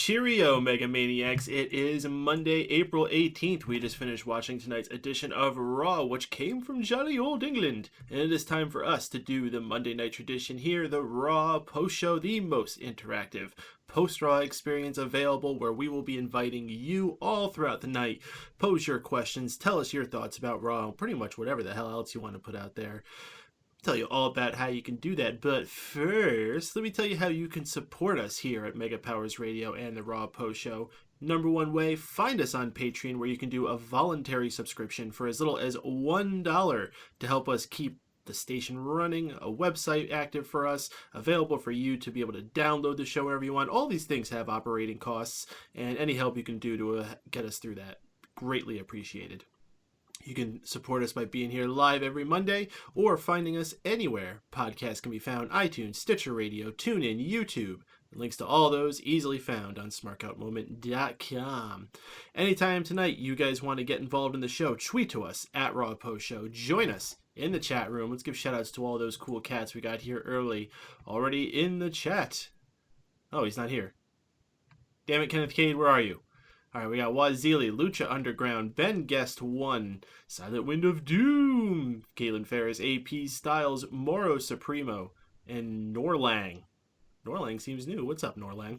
Cheerio, Mega Maniacs. It is Monday, April 18th. We just finished watching tonight's edition of Raw, which came from jolly old England. And it is time for us to do the Monday night tradition here, the Raw post-show, the most interactive post-Raw experience available, where we will be inviting you all throughout the night. Pose your questions, tell us your thoughts about Raw, pretty much whatever the hell else you want to put out there. Tell you all about how you can do that, but first let me tell you how you can support us here at Mega Powers Radio and the Raw Post Show. Number one way, find us on Patreon, where you can do a voluntary subscription for as little as $1 to help us keep the station running, a website active for us, available for you to be able to download the show wherever you want. All these things have operating costs, and any help you can do to get us through that, greatly appreciated. You can support us by being here live every Monday or finding us anywhere podcasts can be found: iTunes, Stitcher Radio, TuneIn, YouTube. The links to all those easily found on smarkoutmoment.com. Anytime tonight you guys want to get involved in the show, tweet to us at Raw Post Show. Join us in the chat room. Let's give shout outs to all those cool cats we got here early. Already in the chat. Oh, he's not here. Damn it, Kenneth Cade, where are you? All right, we got Wazili, Lucha Underground, Ben Guest 1, Silent Wind of Doom, Caitlin Ferris, AP Styles, Moro Supremo, and Norlang. Norlang seems new. What's up, Norlang?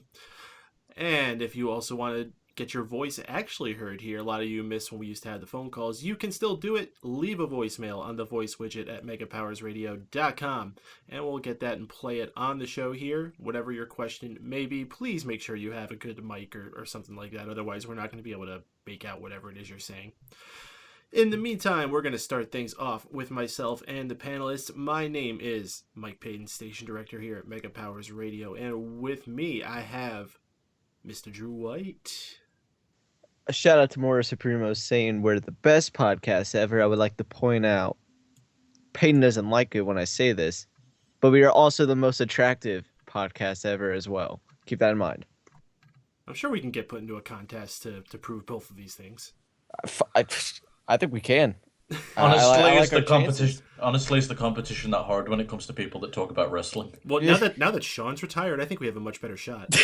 And if you also want to get your voice actually heard here, a lot of you missed when we used to have the phone calls, you can still do it. Leave a voicemail on the voice widget at megapowersradio.com, and we'll get that and play it on the show here. Whatever your question may be, please make sure you have a good mic or something like that. Otherwise, we're not going to be able to make out whatever it is you're saying. In the meantime, we're going to start things off with myself and the panelists. My name is Mike Payton, Station Director here at Mega Powers Radio, and with me, I have Mr. Drew White. A shout out to Mora Supremo saying we're the best podcast ever. I would like to point out, Peyton doesn't like it when I say this, but we are also the most attractive podcast ever as well. Keep that in mind. I'm sure we can get put into a contest to prove both of these things. I think we can. Honestly, I is the competition. chances. Honestly, is the competition that hard when it comes to people that talk about wrestling? Well, now that Sean's retired, I think we have a much better shot.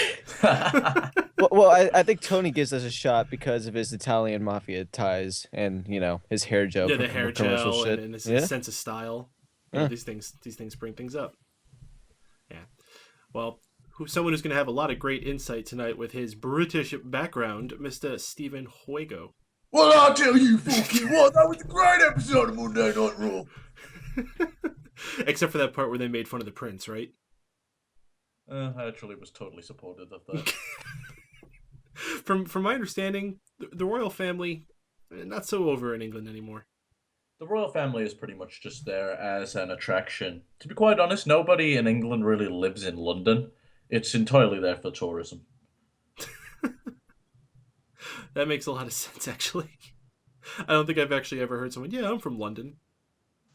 Well, I think Tony gives us a shot because of his Italian mafia ties and, you know, his hair gel. Yeah, the hair gel shit. and his Yeah. sense of style. You know, these things bring things up. Yeah. Well, someone who's going to have a lot of great insight tonight with his British background, Mr. Stephen Huego. Well, I'll tell you fucking what, that was a great episode of Monday Night Raw. Except for that part where they made fun of the prince, right? I actually was totally supportive of that. From my understanding, the royal family, not so over in England anymore. The royal family is pretty much just there as an attraction. To be quite honest, nobody in England really lives in London. It's entirely there for tourism. That makes a lot of sense, actually. I don't think I've actually ever heard someone, yeah, I'm from London.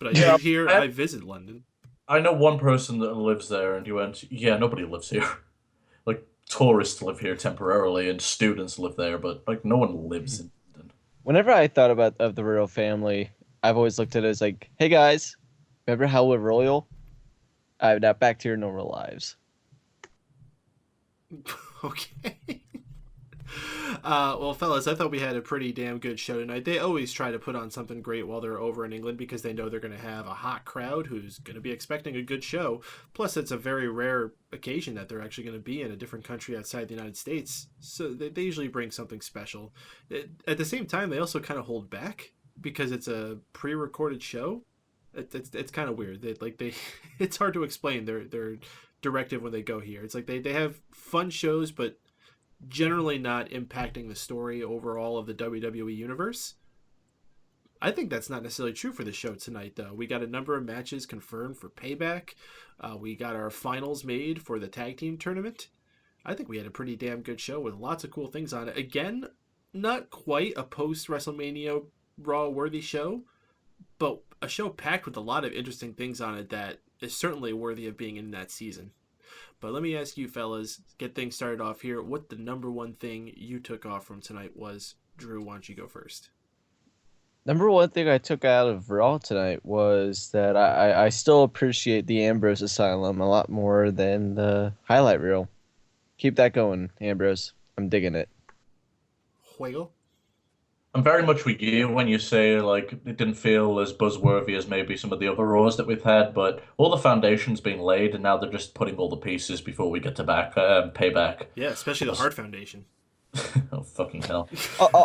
But I visit London. I know one person that lives there, and you went, yeah, nobody lives here. Like, tourists live here temporarily, and students live there, but, like, no one lives in London. Whenever I thought of the royal family, I've always looked at it as like, hey guys, remember how we're royal? Now back to your normal lives. Okay. Well, fellas, I thought we had a pretty damn good show tonight. They always try to put on something great while they're over in England because they know they're going to have a hot crowd who's going to be expecting a good show. Plus, it's a very rare occasion that they're actually going to be in a different country outside the United States. So they usually bring something special. At the same time, they also kind of hold back because it's a pre-recorded show. It's kind of weird. It's hard to explain their directive when they go here. It's like they have fun shows, but generally not impacting the story overall of the WWE universe. I think that's not necessarily true for the show tonight, though. We got a number of matches confirmed for Payback. We got our finals made for the tag team tournament. I think we had a pretty damn good show with lots of cool things on it. Again, not quite a post-WrestleMania Raw worthy show, but a show packed with a lot of interesting things on it that is certainly worthy of being in that season. But let me ask you fellas, get things started off here, what the number one thing you took off from tonight was. Drew, why don't you go first? Number one thing I took out of Raw tonight was that I still appreciate the Ambrose Asylum a lot more than the highlight reel. Keep that going, Ambrose. I'm digging it. Juego? I'm very much with you when you say like it didn't feel as buzzworthy as maybe some of the other Raws that we've had, but all the foundation's been laid, and now they're just putting all the pieces before we get to payback. Yeah, especially the Hart Foundation. Oh fucking hell!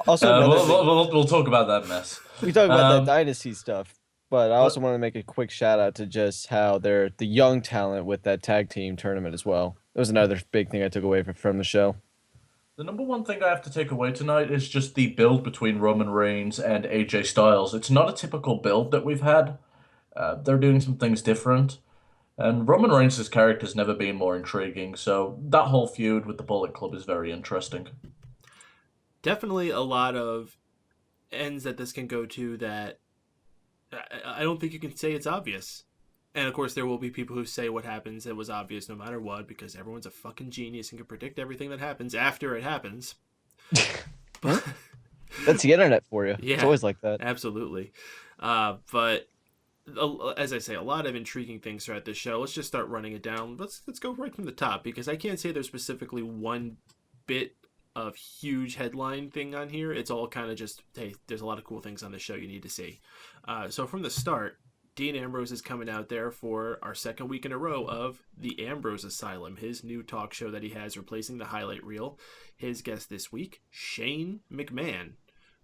Also, another We'll, thing. we'll talk about that mess. We talk about that Um, dynasty stuff, but I also want to make a quick shout out to just how they're the young talent with that tag team tournament as well. It was another big thing I took away from the show. The number one thing I have to take away tonight is just the build between Roman Reigns and AJ Styles. It's not a typical build that we've had. They're doing some things different. And Roman Reigns' character's never been more intriguing, so that whole feud with the Bullet Club is very interesting. Definitely a lot of ends that this can go to that I don't think you can say it's obvious. And of course, there will be people who say what happens, it was obvious no matter what, because everyone's a fucking genius and can predict everything that happens after it happens. But That's the internet for you. Yeah. It's always like that. absolutely. But as I say, a lot of intriguing things throughout this show. Let's just start running it down. Let's go right from the top, because I can't say there's specifically one bit of huge headline thing on here. It's all kind of just, hey, there's a lot of cool things on the show you need to see. So from the start, Dean Ambrose is coming out there for our second week in a row of the Ambrose Asylum, his new talk show that he has replacing the highlight reel. His guest this week, Shane McMahon,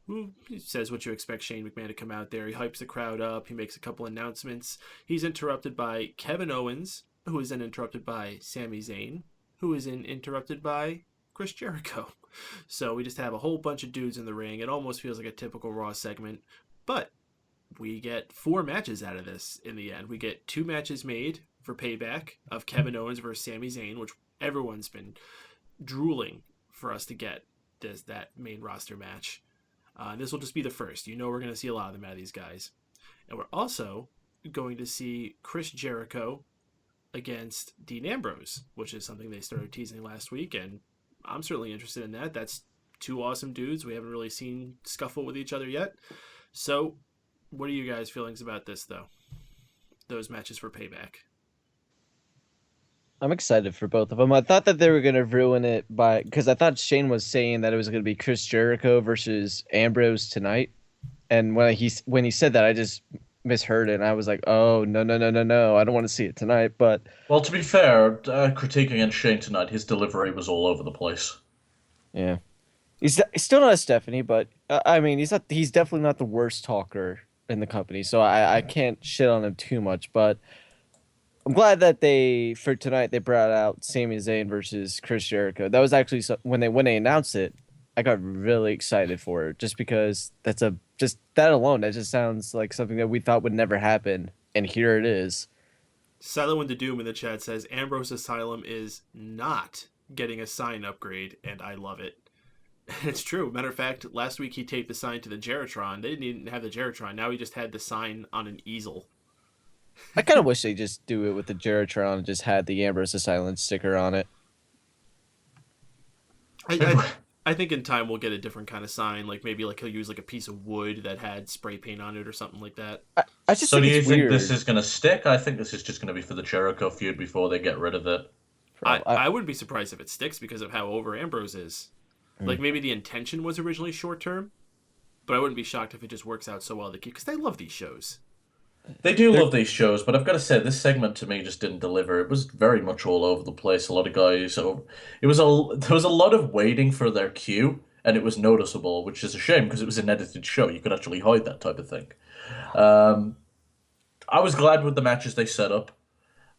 who says what you expect Shane McMahon to come out there. He hypes the crowd up. He makes a couple announcements. He's interrupted by Kevin Owens, who is then interrupted by Sami Zayn, who is then interrupted by Chris Jericho. So we just have a whole bunch of dudes in the ring. It almost feels like a typical Raw segment, but we get 4 matches out of this in the end. We get 2 matches made for Payback of Kevin Owens versus Sami Zayn, which everyone's been drooling for us to get that main roster match. This will just be the first. You know we're going to see a lot of them out of these guys. And we're also going to see Chris Jericho against Dean Ambrose, which is something they started teasing last week, and I'm certainly interested in that. That's 2 awesome dudes. We haven't really seen scuffle with each other yet. So what are you guys' feelings about this, though? Those matches for Payback. I'm excited for both of them. I thought that they were going to ruin it because I thought Shane was saying that it was going to be Chris Jericho versus Ambrose tonight. And when he said that, I just misheard it. And I was like, oh, no. I don't want to see it tonight. But Well, to be fair, critique against Shane tonight, his delivery was all over the place. yeah, he's still not a Stephanie, but I mean, he's definitely not the worst talker in the company. So I can't shit on him too much, but I'm glad that for tonight they brought out Sami Zayn versus Chris Jericho. That was actually when they announced it, I got really excited for it, just because just that alone, that just sounds like something that we thought would never happen, and here it is. Silent One to Doom in the chat says Ambrose Asylum is not getting a sign upgrade, and I love it. It's true. Matter of fact, last week he taped the sign to the Geritron. They didn't even have the Geritron. Now he just had the sign on an easel. I kind of wish they just do it with the Geritron and just had the Ambrose Asylum sticker on it. I think in time we'll get a different kind of sign, like maybe like he'll use like a piece of wood that had spray paint on it or something like that. I just So think do you it's think weird. this is going to stick? I think this is just going to be for the Jericho feud before they get rid of it. I wouldn't be surprised if it sticks because of how over Ambrose is. Like maybe the intention was originally short term, but I wouldn't be shocked if it just works out so well to keep, because they love these shows. They do love these shows, but I've got to say this segment to me just didn't deliver. It was very much all over the place. A lot of guys, so there was a lot of waiting for their cue, and it was noticeable, which is a shame because it was an edited show. You could actually hide that type of thing. I was glad with the matches they set up.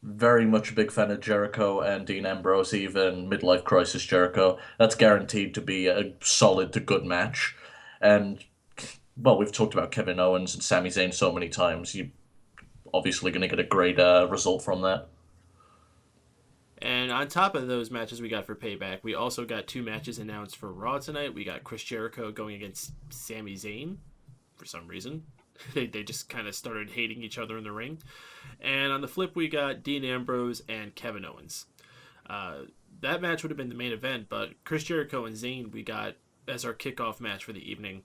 Very much a big fan of Jericho and Dean Ambrose, even midlife crisis Jericho. That's guaranteed to be a solid to good match. And well, we've talked about Kevin Owens and Sami Zayn so many times. You're obviously going to get a great result from that. And on top of those matches we got for Payback, we also got 2 matches announced for Raw tonight. We got Chris Jericho going against Sami Zayn for some reason. They just kind of started hating each other in the ring. And on the flip, we got Dean Ambrose and Kevin Owens. That match would have been the main event, but Chris Jericho and Zayn we got as our kickoff match for the evening.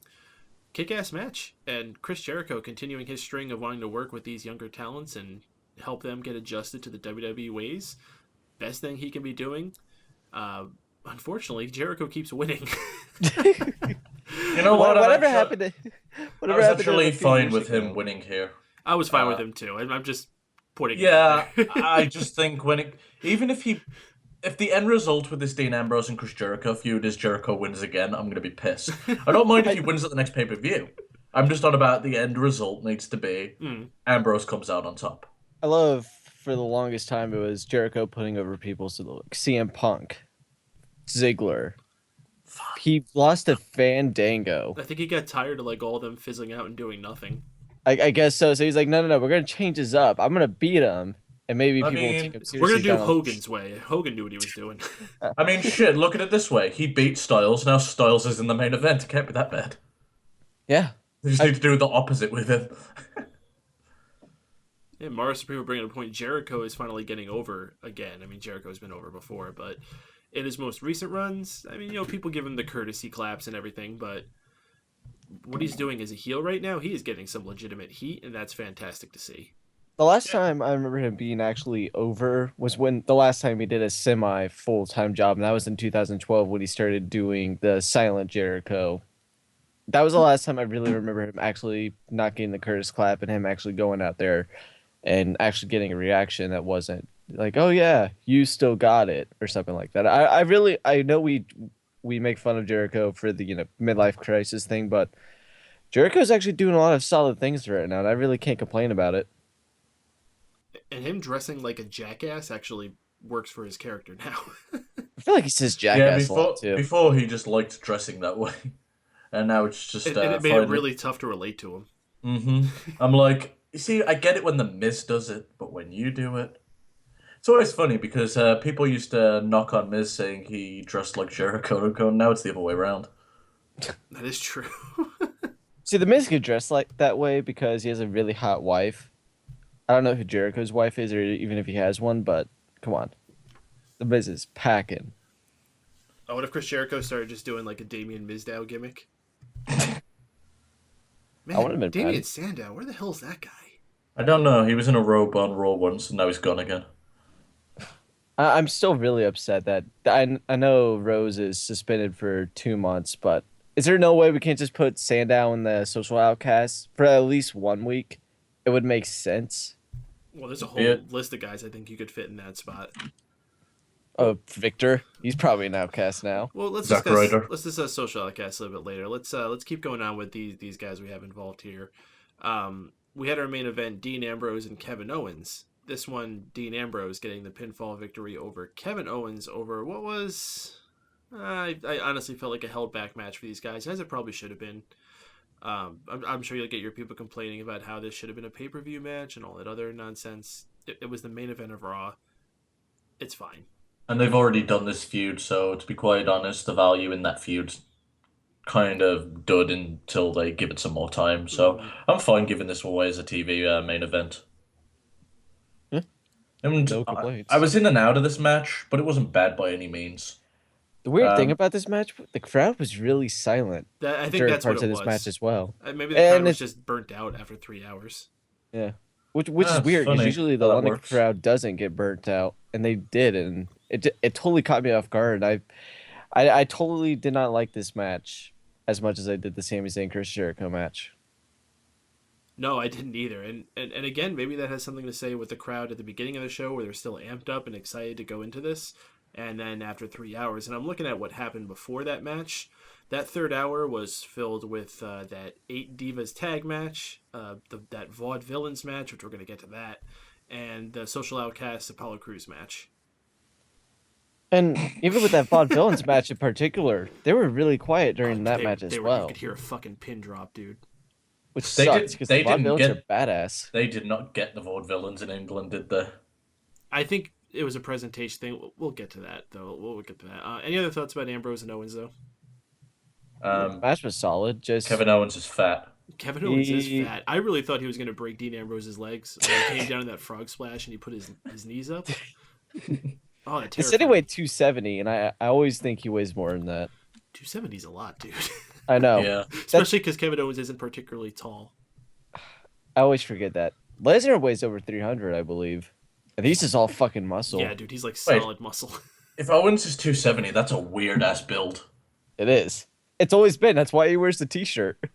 Kick-ass match, and Chris Jericho continuing his string of wanting to work with these younger talents and help them get adjusted to the WWE ways. Best thing he can be doing. unfortunately, Jericho keeps winning. You know what? Whatever happened to? I Whatever was happened to him actually a few fine years with him ago? winning here. I was fine with him too. I'm just putting it Yeah, out there. I just think even if the end result with this Dean Ambrose and Chris Jericho feud is Jericho wins again, I'm gonna be pissed. I don't mind if he wins at the next pay-per-view. I'm just on about the end result needs to be Ambrose comes out on top. I love for the longest time it was Jericho putting over people, so like CM Punk, Ziggler. He lost to Fandango. I think he got tired of like all of them fizzling out and doing nothing. I guess so. So he's like, no, we're gonna change this up. I'm gonna beat him, and maybe people will take him seriously. We're gonna do down the- Hogan's way. Hogan knew what he was doing. I mean, shit, look at it this way. He beat Styles, now Styles is in the main event. It can't be that bad. Yeah. They just need to do the opposite with him. Yeah, Mara Supreme bringing up a point. Jericho is finally getting over again. I mean, Jericho's been over before, but in his most recent runs, I mean, people give him the courtesy claps and everything, but what he's doing as a heel right now, he is getting some legitimate heat, and that's fantastic to see. The last time I remember him being actually over was when the last time he did a semi full-time job, and that was in 2012 when he started doing the Silent Jericho. That was the last time I really remember him actually not getting the Curtis clap and him actually going out there and actually getting a reaction that wasn't like, oh yeah, you still got it or something like that. I know we make fun of Jericho for the midlife crisis thing, but Jericho's actually doing a lot of solid things right now, and I really can't complain about it. And him dressing like a jackass actually works for his character now. I feel like he says jackass a lot too. Before he just liked dressing that way, and now it's just and it made it really tough to relate to him. Mm-hmm. I'm like, you see, I get it when the Miz does it, but when you do it, it's always funny because people used to knock on Miz saying he dressed like Jericho. Now it's the other way around. That is true. See, the Miz could dress like that way because he has a really hot wife. I don't know who Jericho's wife is, or even if he has one, but come on, the Miz is packing. Oh, what if Chris Jericho started just doing like a Damien Mizdow gimmick? Man, I would've been Damien bad. Sandow, where the hell's that guy? I don't know. He was in a robe on Raw once, and now he's gone again. I'm still really upset that I know Rose is suspended for 2 months, but is there no way we can't just put Sandow in the social outcast for at least 1 week? It would make sense. Well, there's a whole list of guys I think you could fit in that spot. Oh, Victor, he's probably an outcast now. Well, let's Zack Ryder. discuss social outcasts a little bit later. Let's keep going on with these guys we have involved here. We had our main event, Dean Ambrose and Kevin Owens. This one, Dean Ambrose getting the pinfall victory over Kevin Owens over what was, I honestly felt like a held back match for these guys, as it probably should have been. I'm sure you'll get your people complaining about how this should have been a pay-per-view match and all that other nonsense. It was the main event of Raw. It's fine. And they've already done this feud, so to be quite honest, the value in that feud's kind of dud until they give it some more time. So I'm fine giving this away as a TV main event. Yeah. And No complaints. I was in and out of this match, but it wasn't bad by any means. The weird thing about this match, the crowd was really silent I think during that's what parts it of was. this match as well. Maybe the crowd was just burnt out after 3 hours. Yeah, which is That's weird because funny usually the how that London works. crowd doesn't get burnt out, and they did, and it totally caught me off guard. I totally did not like this match as much as I did the Sami Zayn Chris Jericho match. No, I didn't either. And again, maybe that has something to say with the crowd at the beginning of the show where they're still amped up and excited to go into this. And then after 3 hours, and I'm looking at what happened before that match, that third hour was filled with that 8 Divas tag match, that Vaudevillains match, which we're going to get to that, and the Social Outcasts Apollo Crews match. And even with that Vaudevillains match in particular, they were really quiet during that match as You well, could hear a fucking pin drop, dude. which They sucks because the they didn't Vaudevillains get- are badass. They did not get the Vaudevillains in England, did they? I think it was a presentation thing. We'll get to that, though. We'll get to that. Any other thoughts about Ambrose and Owens, though? The match was solid. Just Kevin Owens is fat. Kevin Owens is fat. I really thought he was going to break Dean Ambrose's legs when he came down in that frog splash and he put his knees up. Oh, that he said he weighed 270, and I always think he weighs more than that. 270 is a lot, dude. I know. Yeah. Especially because Kevin Owens isn't particularly tall. I always forget that. Lesnar weighs over 300, I believe. And he's just all fucking muscle. Yeah, dude, he's like solid muscle. If Owens is 270, that's a weird ass build. It is. It's always been. That's why he wears the t-shirt. And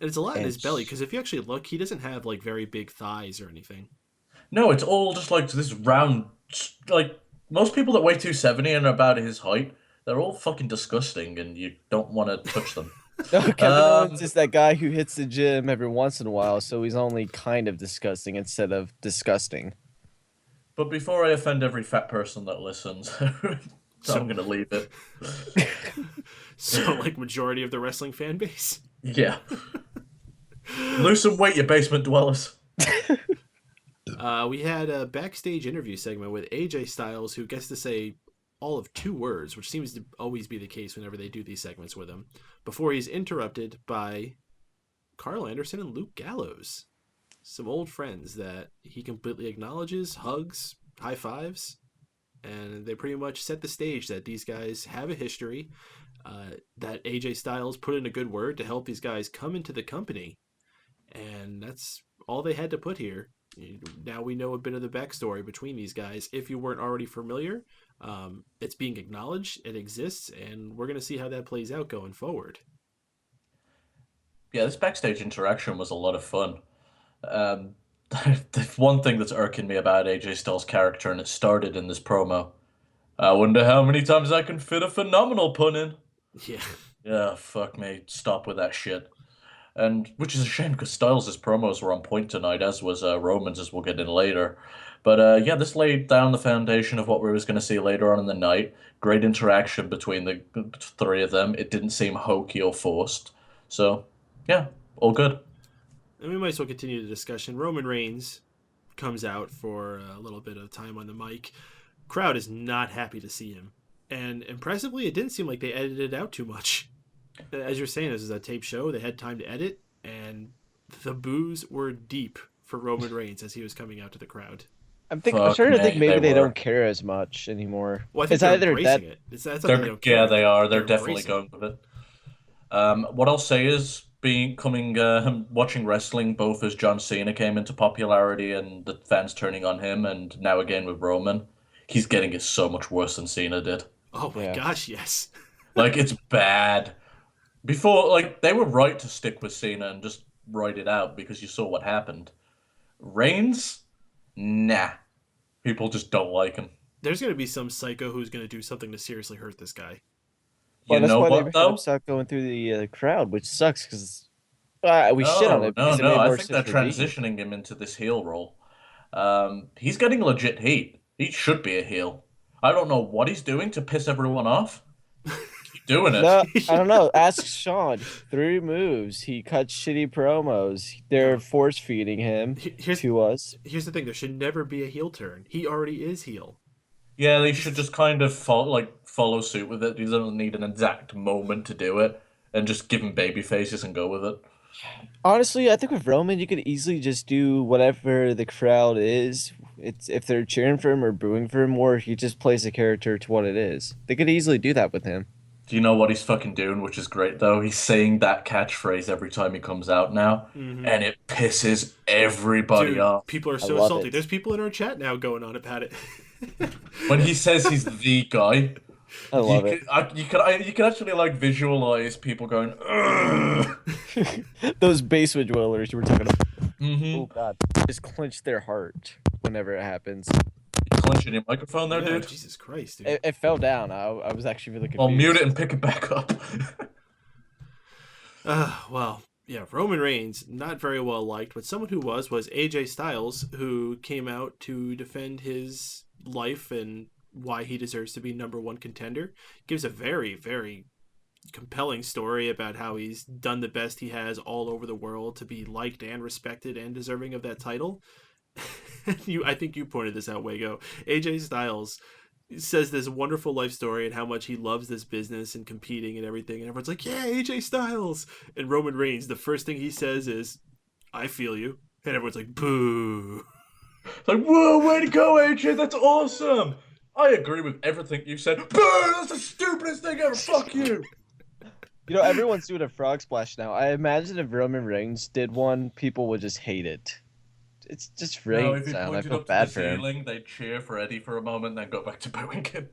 it's a lot in And his belly because if you actually look, he doesn't have like very big thighs or anything. No, it's all just like this round. Like most people that weigh 270 and are about his height, they're all fucking disgusting, and you don't want to touch them. No, Kevin Owens is that guy who hits the gym every once in a while, so he's only kind of disgusting instead of disgusting. But before I offend every fat person that listens, I'm gonna leave it. So, like, majority of the wrestling fan base. Yeah. Lose some weight, you basement dwellers. We had a backstage interview segment with AJ Styles, who gets to say all of 2 words, which seems to always be the case whenever they do these segments with him, before he's interrupted by Carl Anderson and Luke Gallows. Some old friends that he completely acknowledges, hugs, high fives, and they pretty much set the stage that these guys have a history, that AJ Styles put in a good word to help these guys come into the company, and that's all they had to put here. Now we know a bit of the backstory between these guys. If you weren't already familiar, it's being acknowledged, it exists, and we're going to see how that plays out going forward. Yeah, this backstage interaction was a lot of fun. The one thing that's irking me about AJ Styles' character, and it started in this promo. I wonder how many times I can fit a phenomenal pun in. Yeah. Yeah, fuck me. Stop with that shit. And which is a shame because Styles' promos were on point tonight, as was Roman's, as we'll get in later. But yeah, this laid down the foundation of what we was going to see later on in the night. Great interaction between the 3 of them. It didn't seem hokey or forced. So, yeah, all good. And we might as well continue the discussion. Roman Reigns comes out for a little bit of time on the mic. Crowd is not happy to see him. And impressively, it didn't seem like they edited it out too much. As you're saying, this is a tape show. They had time to edit, and the boos were deep for Roman Reigns as he was coming out to the crowd. I'm starting to think maybe they don't care as much anymore. Well, I think it's they're either embracing that. it. That's not they don't care. Yeah, they are. They're They're definitely embracing going with it. What I'll say is, watching wrestling, both as John Cena came into popularity and the fans turning on him, and now again with Roman, he's getting it so much worse than Cena did. Oh my gosh, yes. Like, it's bad. Before, like, they were right to stick with Cena and just write it out because you saw what happened. Reigns? Nah. People just don't like him. There's going to be some psycho who's going to do something to seriously hurt this guy. Well, You that's know why what, they though? start going through the crowd, which sucks because we shit on it. No, because it made I more think they're sense for me. transitioning him into this heel role. He's getting legit heat. He should be a heel. I don't know what he's doing to piss everyone off. Keep doing it. No, I don't know. Ask Sean. 3 moves. He cuts shitty promos. They're force feeding him to us. Here's the thing: there should never be a heel turn. He already is heel. Yeah, they should just kind of follow suit with it. He doesn't need an exact moment to do it, and just give him baby faces and go with it. Honestly, I think with Roman, you could easily just do whatever the crowd is. It's if they're cheering for him or booing for him, or he just plays the character to what it is. They could easily do that with him. Do you know what he's fucking doing, which is great, though? He's saying that catchphrase every time he comes out now, and it pisses everybody Dude, off. people are so love salty. it. There's people in our chat now going on about it. When he says he's the guy, I love it. you can actually, like, visualize people going, ugh. Those basement dwellers you were talking about. Mm-hmm. Oh god, just clench their heart whenever it happens. You clenching your microphone there, Yeah, dude? Jesus Christ, dude. It fell down. I was actually really confused. I'll mute it and pick it back up. Well, yeah, Roman Reigns, not very well liked, but someone who was AJ Styles, who came out to defend his life and why he deserves to be #1 contender. Gives a very, very compelling story about how he's done the best he has all over the world to be liked and respected and deserving of that title. I think you pointed this out, Wago. AJ Styles says this wonderful life story and how much he loves this business and competing and everything, and everyone's like, yeah, AJ Styles. And Roman Reigns, the first thing he says is, I feel you. And everyone's like, boo. It's like, whoa, way to go, AJ, that's awesome. I agree with everything you said. Boo, that's the stupidest thing ever, fuck you. You know, everyone's doing a frog splash now. I imagine if Roman Reigns did one, people would just hate it. It's just No, rain if he sound. I pointed feel up to the bad for him. ceiling, they'd cheer for Eddie for a moment, then go back to booing him.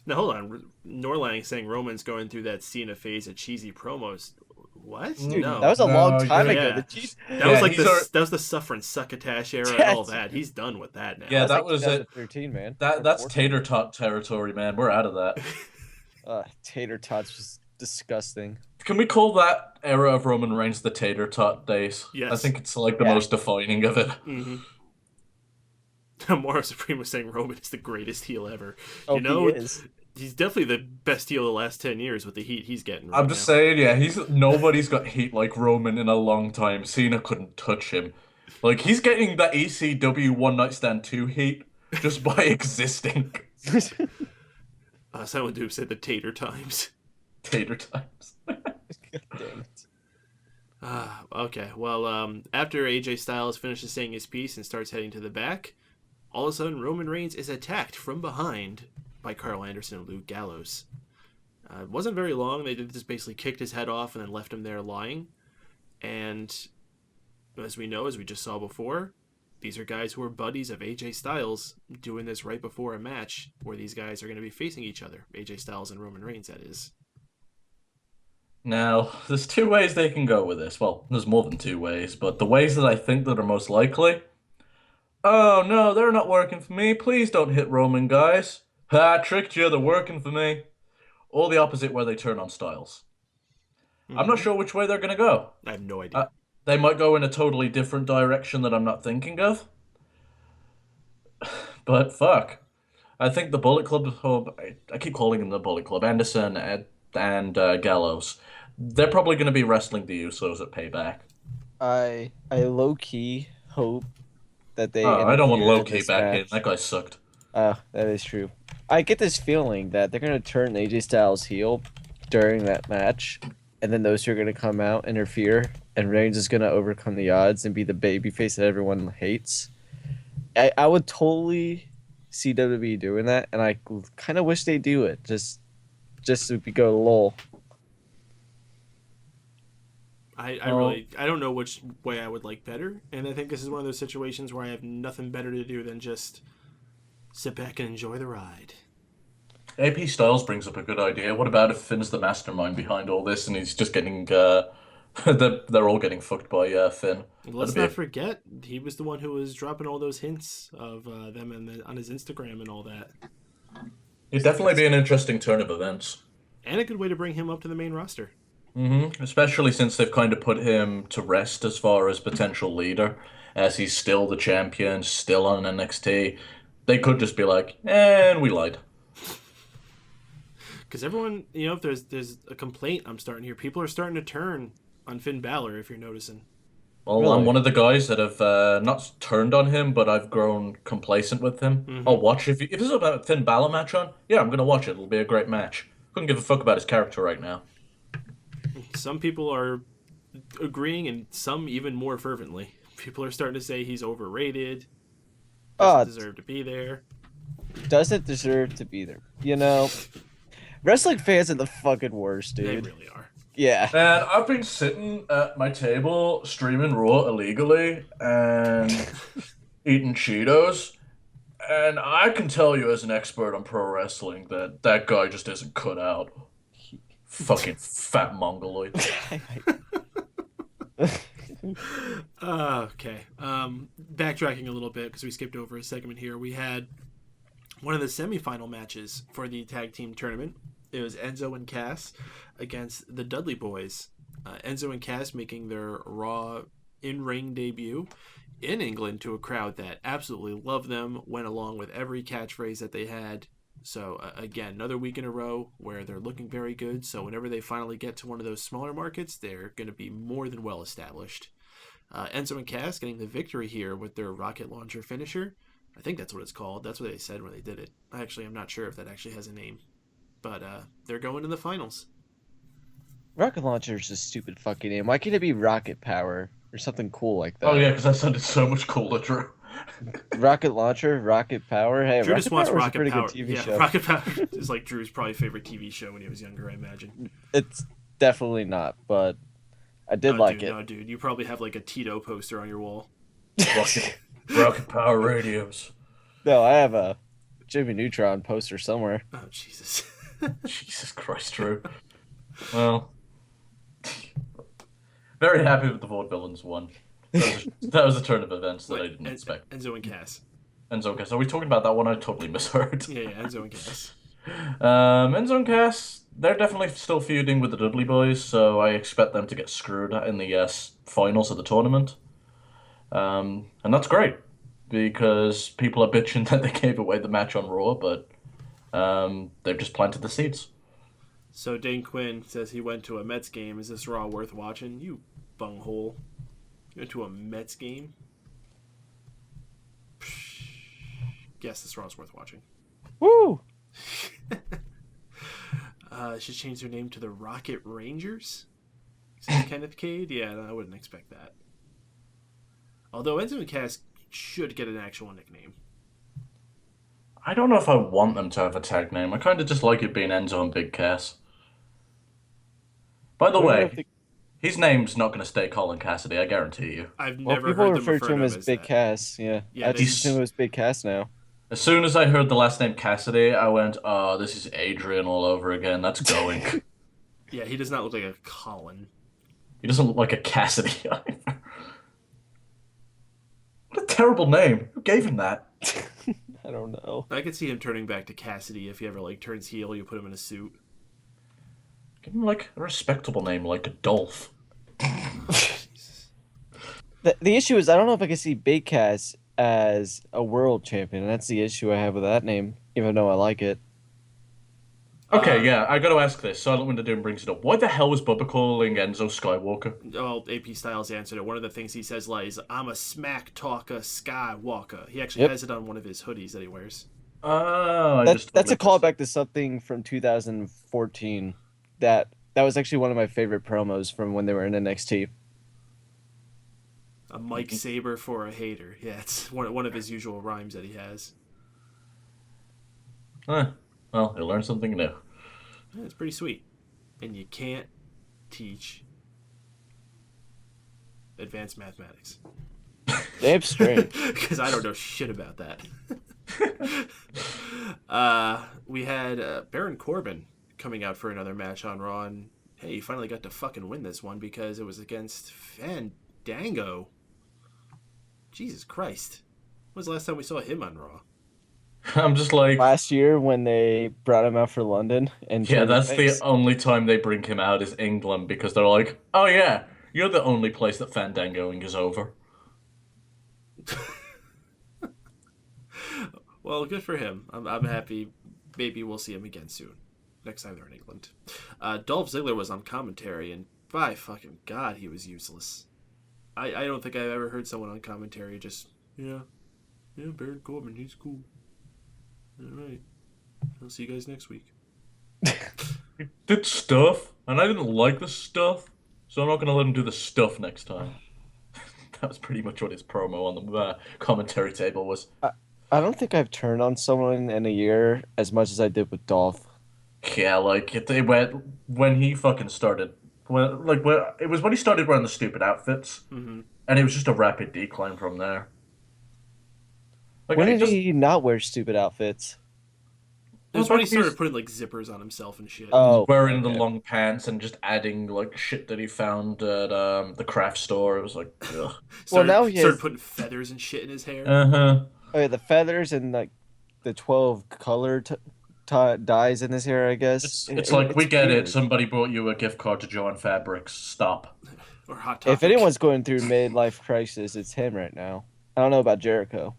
Now hold on, Norlang saying Roman's going through that Cena phase of cheesy promos. What? Dude, No, that was a long time you're- ago. Yeah. The cheese. that was like he's that was the suffering succotash era and all that. He's done with that now. Yeah, that Like was it. 2013, man. That's 14. tater tot territory, man. We're out of that. Tater tots was disgusting. Can we call that era of Roman Reigns the tater tot days? Yes. I think it's like the most defining of it. Mm-hmm. Moro Supreme was saying Roman is the greatest heel ever. Oh, You know, he is. he's definitely the best heel of the last 10 years with the heat he's getting right I'm just saying, yeah, nobody's got heat like Roman in a long time. Cena couldn't touch him. Like, he's getting that ECW One Night Stand 2 heat just by existing. Silent Dupe said the Tater times. Tater times. Dang it. Okay, well, after AJ Styles finishes saying his piece and starts heading to the back, all of a sudden Roman Reigns is attacked from behind by Carl Anderson and Luke Gallows. It wasn't very long. They just basically kicked his head off and then left him there lying. And as we know, as we just saw before, these are guys who are buddies of AJ Styles doing this right before a match where these guys are going to be facing each other. AJ Styles and Roman Reigns, that is. Now, there's two ways they can go with this. Well, there's more than two ways, but the ways that I think that are most likely... Oh, no, they're not working for me. Please don't hit Roman, guys. Ha, tricked you, they're working for me. Or the opposite, where they turn on Styles. I'm not sure which way they're going to go. I have no idea. They might go in a totally different direction that I'm not thinking of. But fuck. I think the Bullet Club, I keep calling them the Bullet Club, Anderson and Gallows, they're probably going to be wrestling the Usos at Payback. I low-key hope that they... I don't want interfere Loki this back in. match. That guy sucked. That is true. I get this feeling that they're going to turn AJ Styles heel during that match, and then those two are going to come out, interfere, and Reigns is going to overcome the odds and be the babyface that everyone hates. I would totally see WWE doing that, and I kind of wish they do it, just so we could go lol. I don't know which way I would like better, and I think this is one of those situations where I have nothing better to do than just sit back and enjoy the ride. AP Styles brings up a good idea. What about if Finn's the mastermind behind all this and he's just getting... they're all getting fucked by Finn. Let's not forget, he was the one who was dropping all those hints of them on his Instagram and all that. It'd definitely be an interesting turn of events. And a good way to bring him up to the main roster. Mm-hmm. Especially since they've kind of put him to rest as far as potential leader, as he's still the champion, still on NXT. They could just be like, and we lied. Because everyone, if there's a complaint I'm starting to hear, people are starting to turn on Finn Balor, if you're noticing. Well, Really? I'm one of the guys that have not turned on him, but I've grown complacent with him. Mm-hmm. I'll watch if there's a Finn Balor match on. Yeah, I'm gonna watch it. It'll be a great match. Couldn't give a fuck about his character right now. Some people are agreeing, and some even more fervently. People are starting to say he's overrated. Doesn't deserve to be there. Doesn't deserve to be there. Wrestling fans are the fucking worst, dude. They really are. Yeah. And I've been sitting at my table streaming Raw illegally and eating Cheetos, and I can tell you as an expert on pro wrestling that guy just isn't cut out. Fucking fat mongoloid. Okay. Backtracking a little bit because we skipped over a segment here. We had one of the semifinal matches for the tag team tournament. It was Enzo and Cass against the Dudley Boyz. Enzo and Cass making their Raw in-ring debut in England to a crowd that absolutely loved them, went along with every catchphrase that they had. So, again, another week in a row where they're looking very good. So whenever they finally get to one of those smaller markets, they're going to be more than well established. Enzo and Cass getting the victory here with their rocket launcher finisher. I think that's what it's called. That's what they said when they did it. Actually, I'm not sure if that actually has a name. But they're going to the finals. Rocket launcher is a stupid fucking name. Why can't it be rocket power or something cool like that? Oh yeah, because that sounded so much cooler, Drew. Rocket launcher, rocket power. Hey, Drew Rocket just wants Power was a Rocket pretty Power. good TV Yeah, show. Rocket Power is like Drew's probably favorite TV show when he was younger, I imagine. It's definitely not, but I did like it. No, dude, you probably have like a Tito poster on your wall. Rocket Power Radios. No, I have a Jimmy Neutron poster somewhere. Oh, Jesus. Jesus Christ, Drew. Well, very happy with the Vaudevillains one. That was a turn of events that I didn't expect. Enzo and Cass. Enzo and Cass. Are we talking about that one? I totally misheard. Yeah, Enzo and Cass. Enzo and Cass, they're definitely still feuding with the Dudley boys, so I expect them to get screwed in the finals of the tournament. And that's great, because people are bitching that they gave away the match on Raw, but they've just planted the seeds. So Dane Quinn says he went to a Mets game. Is this Raw worth watching? You bunghole. You went to a Mets game? Yes, this Raw's worth watching. Woo! Should change their name to the Rocket Rangers? Is that Kenneth Cade? Yeah, no, I wouldn't expect that. Although Enzo and Cass should get an actual nickname. I don't know if I want them to have a tag name. I kind of just like it being Enzo and Big Cass. By the way, his name's not going to stay Colin Cassidy, I guarantee you. I've Well, never people heard them refer to him as Big that. Cass. Yeah, Yeah, I just assume it was Big Cass now. As soon as I heard the last name Cassidy, I went, oh, this is Adrian all over again. That's going. Yeah, he does not look like a Colin. He doesn't look like a Cassidy either. What a terrible name. Who gave him that? I don't know. I could see him turning back to Cassidy if he ever turns heel. You put him in a suit. Give him a respectable name like Adolf. The issue is I don't know if I can see Big Cass as a world champion, and that's the issue I have with that name, even though I like it. Okay, yeah, I gotta ask this. Silent Winter Doom brings it up. Why the hell was Bubba calling Enzo Skywalker? Well, AP Styles answered it. One of the things he says is, I'm a smack talker Skywalker. He actually has it on one of his hoodies that he wears. Oh, that's a callback to something from 2014. That was actually one of my favorite promos from when they were in NXT. A Mike Saber for a hater. Yeah, it's one of his usual rhymes that he has. Well, you learn something new. Yeah, it's pretty sweet. And you can't teach advanced mathematics. Damn straight. Because I don't know shit about that. We had Baron Corbin coming out for another match on Raw, and hey, he finally got to fucking win this one because it was against Fandango. Jesus Christ. When was the last time we saw him on Raw? I'm just like... Last year when they brought him out for London. And yeah, that's the only time they bring him out is England, because they're like, oh yeah, you're the only place that Fandangoing is over. Well, good for him. I'm happy. Maybe we'll see him again soon. Next time they're in England. Dolph Ziggler was on commentary, and by fucking God, he was useless. I don't think I've ever heard someone on commentary just, yeah, Baron Corbin, he's cool. All right. I'll see you guys next week. He did stuff, and I didn't like the stuff, so I'm not going to let him do the stuff next time. That was pretty much what his promo on the commentary table was. I don't think I've turned on someone in a year as much as I did with Dolph. Yeah, when he fucking started, it was when he started wearing the stupid outfits, and it was just a rapid decline from there. When did he not wear stupid outfits? It was when he started putting zippers on himself and shit. Oh, wearing the long pants and just adding shit that he found at the craft store. It was like, ugh. Started putting feathers and shit in his hair. Oh yeah, the feathers and the 12 color dyes in his hair, I guess. It's we get weird. It. Somebody brought you a gift card to Joanne Fabrics. Stop. Or Hot Topic. If anyone's going through midlife crisis, it's him right now. I don't know about Jericho.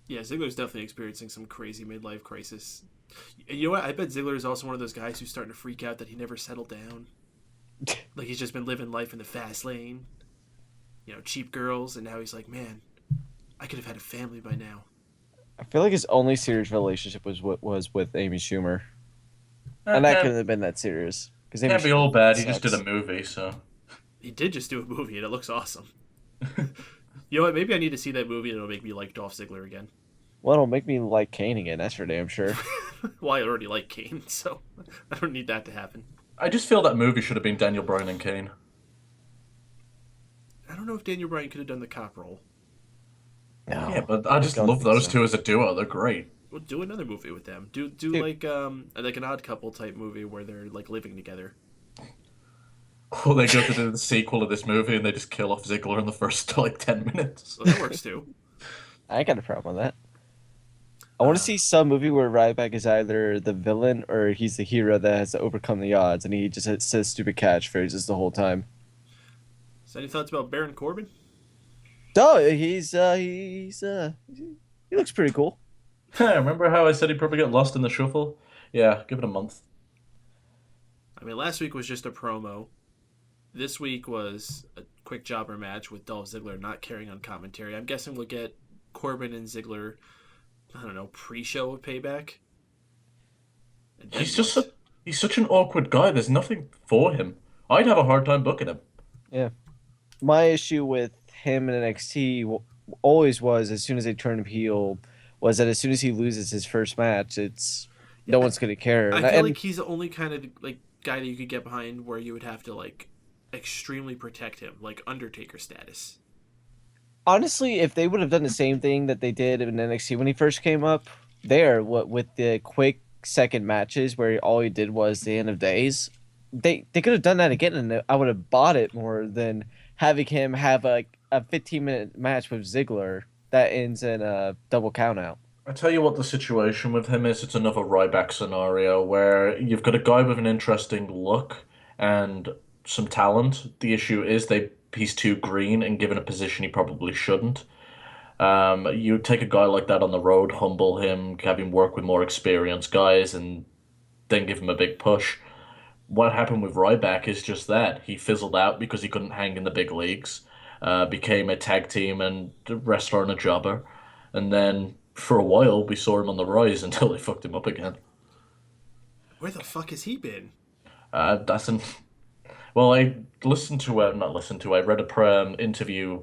Yeah, Ziggler's definitely experiencing some crazy midlife crisis. You know what? I bet Ziggler is also one of those guys who's starting to freak out that he never settled down. He's just been living life in the fast lane. Cheap girls, and now he's like, man, I could have had a family by now. I feel like his only serious relationship was with Amy Schumer. And that couldn't have been that serious. Can't be all bad. He just did a movie, so... He did just do a movie, and it looks awesome. You know what? Maybe I need to see that movie, and it'll make me like Dolph Ziggler again. Well, it'll make me like Kane again, that's for damn sure. Well, I already like Kane, so I don't need that to happen. I just feel that movie should have been Daniel Bryan and Kane. I don't know if Daniel Bryan could have done the cop role. No, Yeah, but I just don't love think those so. two as a duo. They're great. We'll do another movie with them. Do Dude. like an Odd Couple type movie where they're like living together. Or they go to do the sequel of this movie and they just kill off Ziggler in the first like 10 minutes. So that works too. I ain't got a problem with that. I want to see some movie where Ryback is either the villain or he's the hero that has to overcome the odds, and he just says stupid catchphrases the whole time. So any thoughts about Baron Corbin? Oh, he looks pretty cool. Remember how I said he'd probably get lost in the shuffle? Yeah, give it a month. I mean, last week was just a promo. This week was a quick jobber match with Dolph Ziggler not carrying on commentary. I'm guessing we'll get Corbin and Ziggler, I don't know, pre-show of Payback. And then He's such an awkward guy. There's nothing for him. I'd have a hard time booking him. Yeah. My issue with him in NXT always was, as soon as they turn him heel, was that as soon as he loses his first match, no one's gonna care. I And feel like he's the only kind of like guy that you could get behind where you would have to like extremely protect him, like Undertaker status. honestly, if they would have done the same thing that they did in NXT when he first came up, with the quick second matches where all he did was the end of days, they could have done that again, and I would have bought it more than having him have a 15-minute match with Ziggler that ends in a double countout. I tell you what the situation with him is. It's another Ryback scenario where you've got a guy with an interesting look and some talent. The issue is he's too green and given a position he probably shouldn't. You take a guy like that on the road, humble him, have him work with more experienced guys, and then give him a big push. What happened with Ryback is just that. He fizzled out because he couldn't hang in the big leagues, became a tag team and a wrestler and a jobber, and then for a while we saw him on the rise until they fucked him up again. Where the fuck has he been? That's an... Well, I read a interview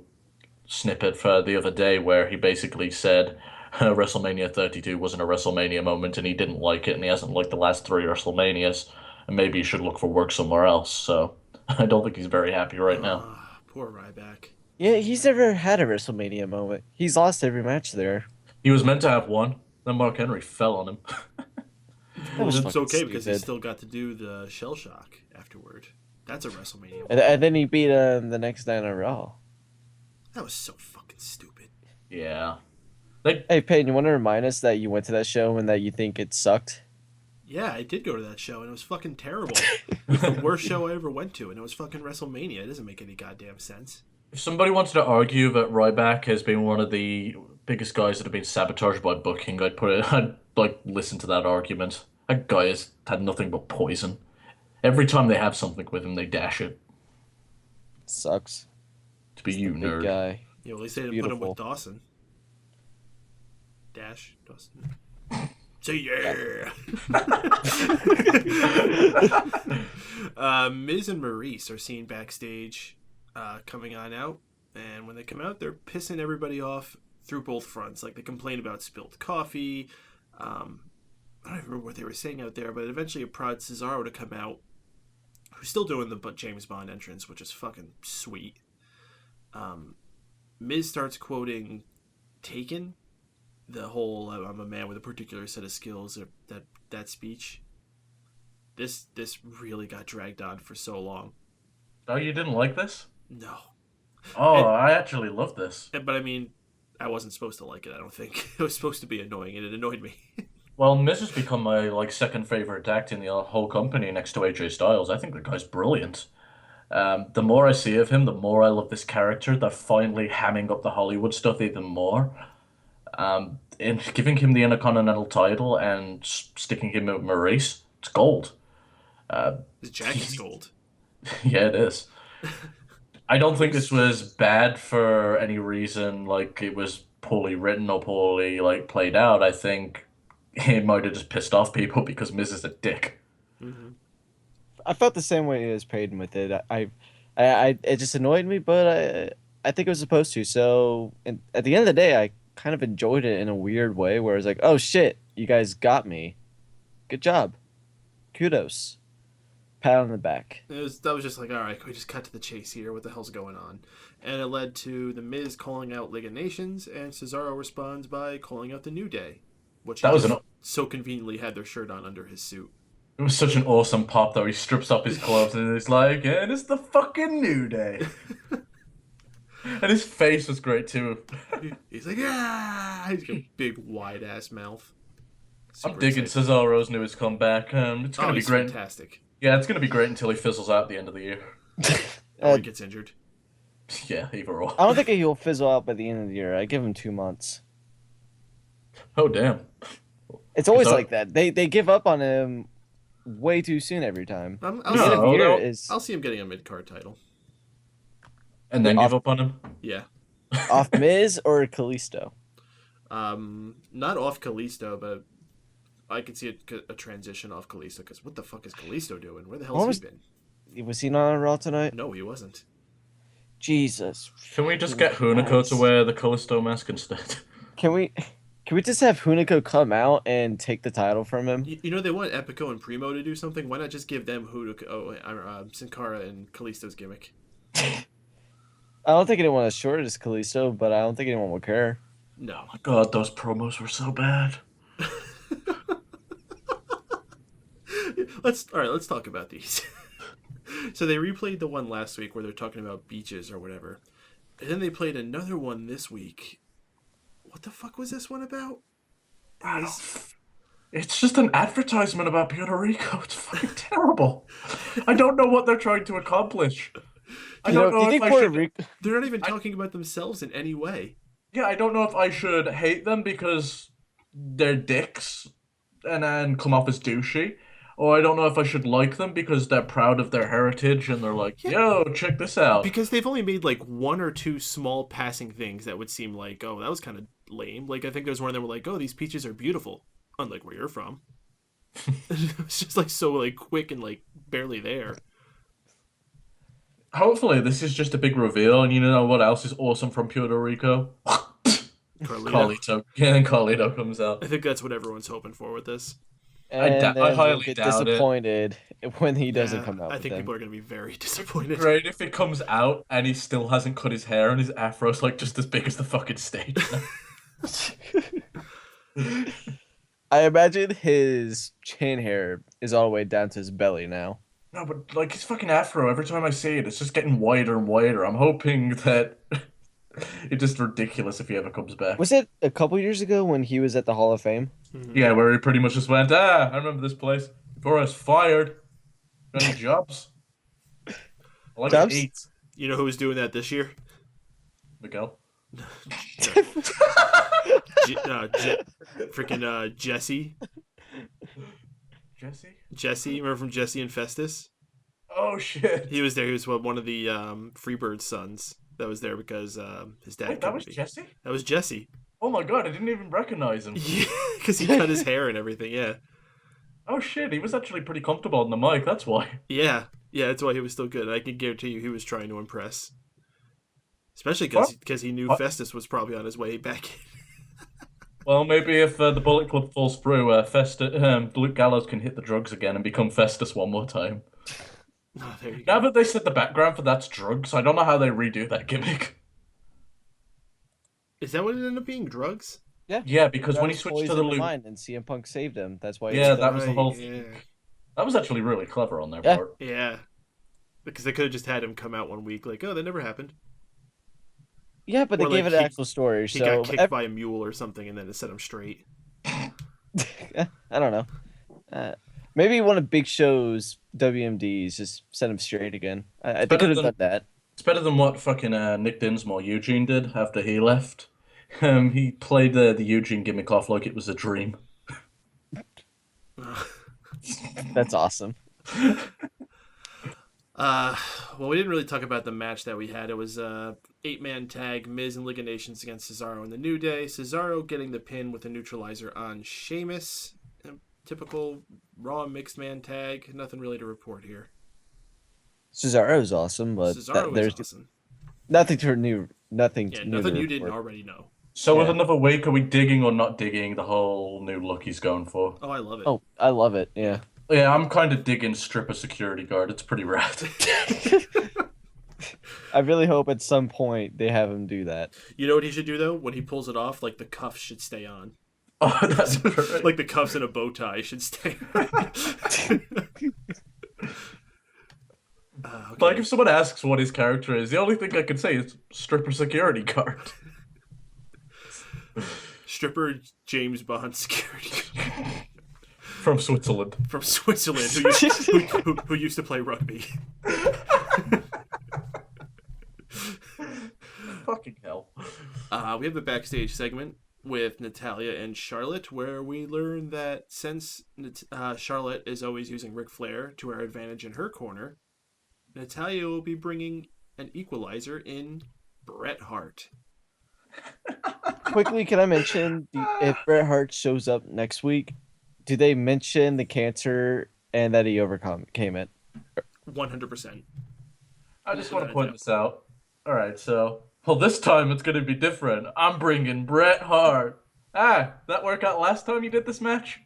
snippet for the other day where he basically said WrestleMania 32 wasn't a WrestleMania moment and he didn't like it and he hasn't liked the last 3 WrestleManias and maybe he should look for work somewhere else. So I don't think he's very happy right now. Poor Ryback. Yeah, he's never had a WrestleMania moment. He's lost every match there. He was meant to have one, then Mark Henry fell on him. That was It's fucking okay because he stupid. still got to do the shell shock afterward. That's a WrestleMania. And then he beat him the next night on Raw. That was so fucking stupid. Yeah. Hey, Peyton, you want to remind us that you went to that show and that you think it sucked? Yeah, I did go to that show and it was fucking terrible. It was the worst show I ever went to and it was fucking WrestleMania. It doesn't make any goddamn sense. If somebody wanted to argue that Ryback has been one of the biggest guys that have been sabotaged by booking, I'd like listen to that argument. That guy has had nothing but poison. Every time they have something with him, they dash it. Sucks. To be Just you, a big nerd. guy. Yeah, well, at least they didn't put him Beautiful. with Dawson. Dawson. Say yeah. Miz and Maurice are seen backstage coming on out. And when they come out, they're pissing everybody off through both fronts. Like, they complain about spilled coffee. I don't even remember what they were saying out there, but eventually it prods Cesaro to come out, who's still doing the James Bond entrance, which is fucking sweet. Miz starts quoting Taken, the whole "I'm a man with a particular set of skills," or that speech. This really got dragged on for so long. Oh, you didn't like this? No. Oh, I actually love this. But I mean, I wasn't supposed to like it, I don't think. It was supposed to be annoying, and it annoyed me. Well, Miz has become my second favorite act in the whole company next to AJ Styles. I think the guy's brilliant. The more I see of him, the more I love this character. They're finally hamming up the Hollywood stuff even more. In giving him the Intercontinental title and sticking him with Maurice, it's gold. His jacket's gold. Yeah, it is. I don't think this was bad for any reason, like it was poorly written or poorly played out. I think it might have just pissed off people because Miz is a dick. Mm-hmm. I felt the same way as Peyton with it. I it just annoyed me, but I think it was supposed to. So at the end of the day, I kind of enjoyed it in a weird way, where it's like, oh shit, you guys got me. Good job. Kudos. pat on the back. That was just like, all right, can we just cut to the chase here? What the hell's going on? And it led to The Miz calling out League of Nations, and Cesaro responds by calling out the New Day, which so conveniently had their shirt on under his suit. It was such an awesome pop, though. He strips off his gloves and he's like, and it's the fucking New Day. And his face was great, too. He's like, yeah! He's got a big, wide-ass mouth. I'm digging Cesaro's newest comeback. It's going to be great. Fantastic. Yeah, it's going to be great until he fizzles out at the end of the year. Or he gets injured. Yeah, either or. I don't think he'll fizzle out by the end of the year. I give him 2 months. Oh, damn. It's always like that. They give up on him way too soon every time. I'll see him getting a mid-card title. And then give up on him? Yeah. Off Miz or Kalisto? Not off Kalisto, but I could see a transition off Kalisto, because what the fuck is Kalisto doing? Where the hell has he been? Was he not on Raw tonight? No, he wasn't. Jesus. Can we just get Hunico to wear the Kalisto mask instead? Can we just have Hunico come out and take the title from him? You know, they want Epico and Primo to do something. Why not just give them Sin Cara and Kalisto's gimmick? I don't think anyone is short as Kalisto, but I don't think anyone will care. No. Oh my god, those promos were so bad. Let's talk about these. So they replayed the one last week where they're talking about beaches or whatever. And then they played another one this week. What the fuck was this one about? It's just an advertisement about Puerto Rico. It's fucking terrible. I don't know what they're trying to accomplish. I don't know if I should... They're not even talking about themselves in any way. Yeah, I don't know if I should hate them because they're dicks and then come off as douchey, or I don't know if I should like them because they're proud of their heritage and they're like, yo, check this out. Because they've only made like one or two small passing things that would seem like, oh, that was kind of lame. Like, I think there's one that were like, oh, these peaches are beautiful, unlike where you're from. It's just like so like quick and like barely there. Hopefully this is just a big reveal, and you know what else is awesome from Puerto Rico? Carlito. Yeah, and Carlito comes out. I think that's what everyone's hoping for with this. And I highly get doubt disappointed when he doesn't come out. I think people are going to be very disappointed. Great if it comes out and he still hasn't cut his hair and his afro's like just as big as the fucking stage. I imagine his chin hair is all the way down to his belly now. No, but like his fucking afro, every time I see it, it's just getting wider and wider. I'm hoping that it's just ridiculous if he ever comes back. Was it a couple years ago when he was at the Hall of Fame? Mm-hmm. Yeah, where he pretty much just went, I remember this place. Before I was fired. Got any jobs? I like to eat. You know who was doing that this year? Miguel. Freaking Jesse. Jesse, remember from Jesse and Festus? Oh shit! He was there. He was one of the Freebird sons that was there because his dad. Wait, that was Jesse? That was Jesse. Oh my god, I didn't even recognize him. Yeah, because he cut his hair and everything. Yeah. Oh shit, he was actually pretty comfortable on the mic. That's why. Yeah, that's why he was still good. I can guarantee you, he was trying to impress. Especially because he knew Festus was probably on his way back in. Well, maybe if the Bullet Club falls through, Luke Gallows can hit the drugs again and become Festus one more time. Oh, there you now go. that they said the background for that's drugs, I don't know how they redo that gimmick. Is that what it ended up being? Drugs? Yeah, because when he switched to the Luke... and CM Punk saved him. That's why. Yeah, that was the whole thing. That was actually really clever on their part. Yeah. Because they could have just had him come out one week like, oh, that never happened. Yeah, but they gave it an actual story. He got kicked by a mule or something, and then it set him straight. I don't know. Maybe one of Big Show's WMDs just set him straight again. I think could have done that. It's better than what fucking Nick Dinsmore Eugene did after he left. He played the Eugene gimmick off like it was a dream. That's awesome. Well, we didn't really talk about the match that we had. It was a 8-man tag, Miz and League of Nations against Cesaro and the New Day. Cesaro getting the pin with a neutralizer on Sheamus. Typical Raw mixed man tag. Nothing really to report here. Cesaro's awesome, but there's awesome. Nothing new. Nothing you didn't already know. So with another week, are we digging or not digging the whole new look he's going for? Oh, I love it. Oh, I love it. Yeah. Yeah, I'm kind of digging stripper security guard. It's pretty rad. I really hope at some point they have him do that. You know what he should do though? When he pulls it off, like the cuffs should stay on. Oh, that'd be great. Like the cuffs and a bow tie should stay on. Okay. Like, if someone asks what his character is, the only thing I can say is stripper security guard. Stripper James Bond security From Switzerland. from Switzerland who used to play rugby. Fucking hell. We have the backstage segment with Natalya and Charlotte, where we learn that since Charlotte is always using Ric Flair to her advantage in her corner, Natalya will be bringing an equalizer in Bret Hart. Quickly, can I mention if Bret Hart shows up next week, do they mention the cancer and that he overcame it? 100%. I just want to point this out. Alright, so... Well, this time it's going to be different. I'm bringing Bret Hart. That work out last time you did this match?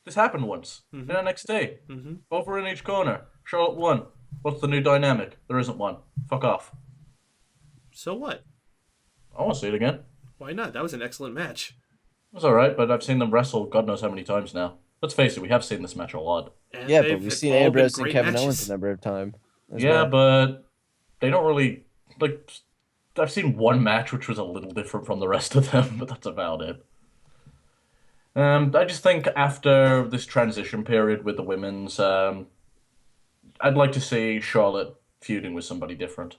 This happened once. Mhm. In NXT. Mm-hmm. Over in each corner. Charlotte won. What's the new dynamic? There isn't one. Fuck off. So what? I want to see it again. Why not? That was an excellent match. It was alright, but I've seen them wrestle God knows how many times now. Let's face it, we have seen this match a lot. And Yeah, but they've we've seen all been Ambrose and great Kevin matches. Owens a number of times. Yeah, but they don't really... Like, I've seen one match which was a little different from the rest of them, but that's about it. I just think after this transition period with the women's, I'd like to see Charlotte feuding with somebody different.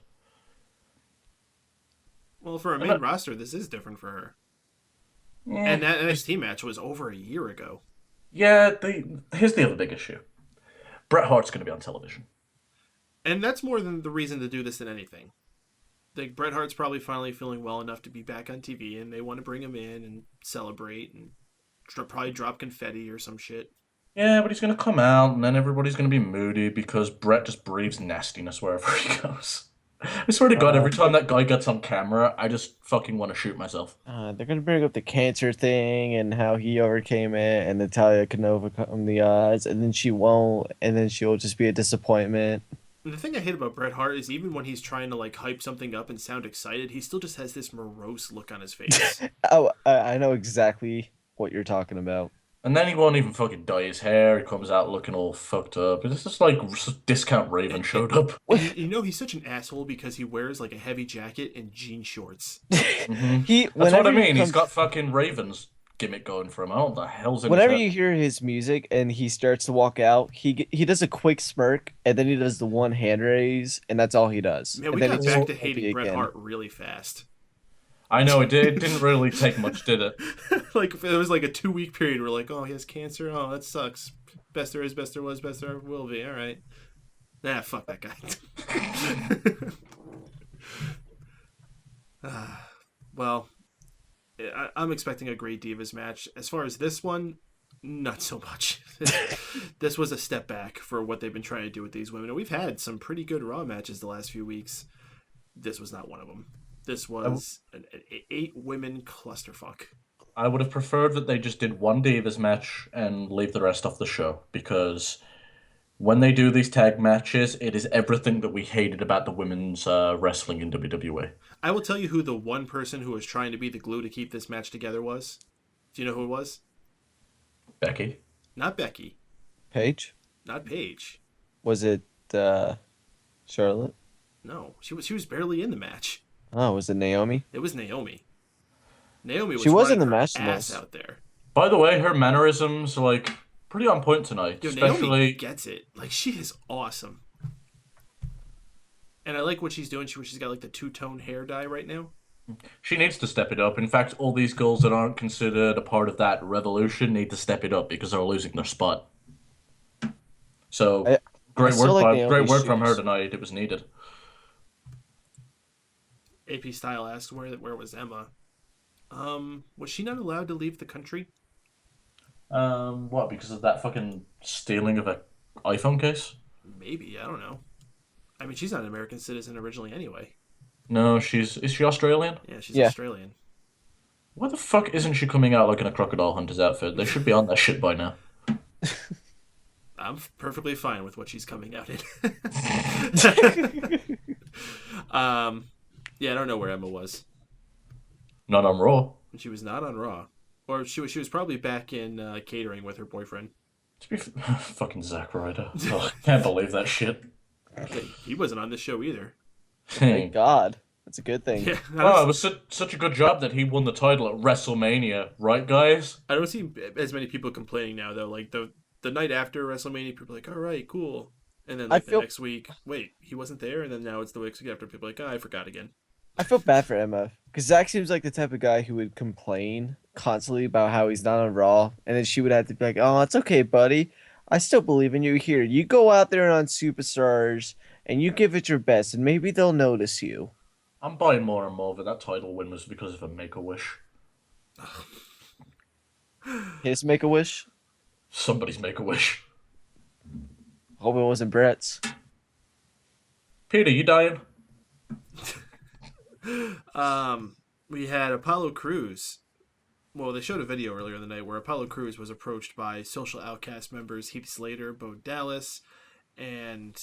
Well, for a main roster, this is different for her. And that NXT match was over a year ago. Yeah, here's the other big issue. Bret Hart's going to be on television. And that's more than the reason to do this than anything. Like, Bret Hart's probably finally feeling well enough to be back on TV, and they want to bring him in and celebrate and probably drop confetti or some shit. Yeah, but he's going to come out, and then everybody's going to be moody because Bret just breathes nastiness wherever he goes. I swear to God, every time that guy gets on camera, I just fucking want to shoot myself. They're gonna bring up the cancer thing and how he overcame it, and Natalya can overcome the odds, and then she won't, and then she'll just be a disappointment. And the thing I hate about Bret Hart is even when he's trying to, like, hype something up and sound excited, he still just has this morose look on his face. Oh, I know exactly what you're talking about. And then he won't even fucking dye his hair. He comes out looking all fucked up. It's just like Discount Raven showed up. And you know, he's such an asshole because he wears, like, a heavy jacket and jean shorts. Mm-hmm. He That's what I mean. comes- He's got fucking Raven's gimmick going for him. Oh, the hell's in Whenever his you hear his music and he starts to walk out, he does a quick smirk and then he does the one hand raise and that's all he does. Man, and we then got he's back to happy hating Bret again. Hart really fast. I know, it didn't really take much, did it? Like, it was like a 2-week period. We're like, oh, he has cancer? Oh, that sucks. Best there is, best there was, best there will be. All right. Nah, fuck that guy. Well, I'm expecting a great Divas match. As far as this one, not so much. This was a step back for what they've been trying to do with these women. And we've had some pretty good Raw matches the last few weeks. This was not one of them. This was an 8-women clusterfuck. I would have preferred that they just did one Divas match and leave the rest off the show, because when they do these tag matches, it is everything that we hated about the women's wrestling in WWE. I will tell you who the one person who was trying to be the glue to keep this match together was. Do you know who it was? Becky? Not Becky. Paige? Not Paige. Was it Charlotte? No, she was barely in the match. Oh, was it Naomi? It was Naomi. Naomi was She was in running the her match the ass most. out there. By the way, her mannerisms are, like, pretty on point tonight. Yo, Naomi Especially... gets it. Like, she is awesome. And I like what she's doing. She's got, like, the two-tone hair dye right now. She needs to step it up. In fact, all these girls that aren't considered a part of that revolution need to step it up because they're losing their spot. So, great still work, like great Naomi's work from her shoes. tonight. It was needed. AP Style asked where was Emma. Was she not allowed to leave the country? What? Because of that fucking stealing of a iPhone case? Maybe, I don't know. I mean, she's not an American citizen originally anyway. No, is she Australian? Yeah, she's Yeah. Australian. Why the fuck isn't she coming out like in a Crocodile Hunter's outfit? They should be on that shit by now. I'm perfectly fine with what she's coming out in. Yeah, I don't know where Emma was. Not on Raw. She was not on Raw, or she was probably back in catering with her boyfriend. To be fucking Zack Ryder. Oh, I can't believe that shit. He wasn't on this show either. Thank God. That's a good thing. Yeah, Oh, it was such a good job that he won the title at WrestleMania, right, guys? I don't see as many people complaining now though. Like the night after WrestleMania, people are like, "All right, cool," and then like the next week, wait, he wasn't there, and then now it's the week after, people are like, "Oh, I forgot again." I feel bad for Emma because Zach seems like the type of guy who would complain constantly about how he's not on Raw, and then she would have to be like, "Oh, it's okay, buddy. I still believe in you. Here, you go out there on Superstars and you give it your best, and maybe they'll notice you." I'm buying more and more that that title win was because of a Make-A-Wish. His Make-A-Wish. Somebody's Make-A-Wish. Hope it wasn't Brett's. Peter, you dying? We had Apollo Crews. Well, they showed a video earlier in the night where Apollo Crews was approached by Social Outcast members Heath Slater, Vaudevillains, and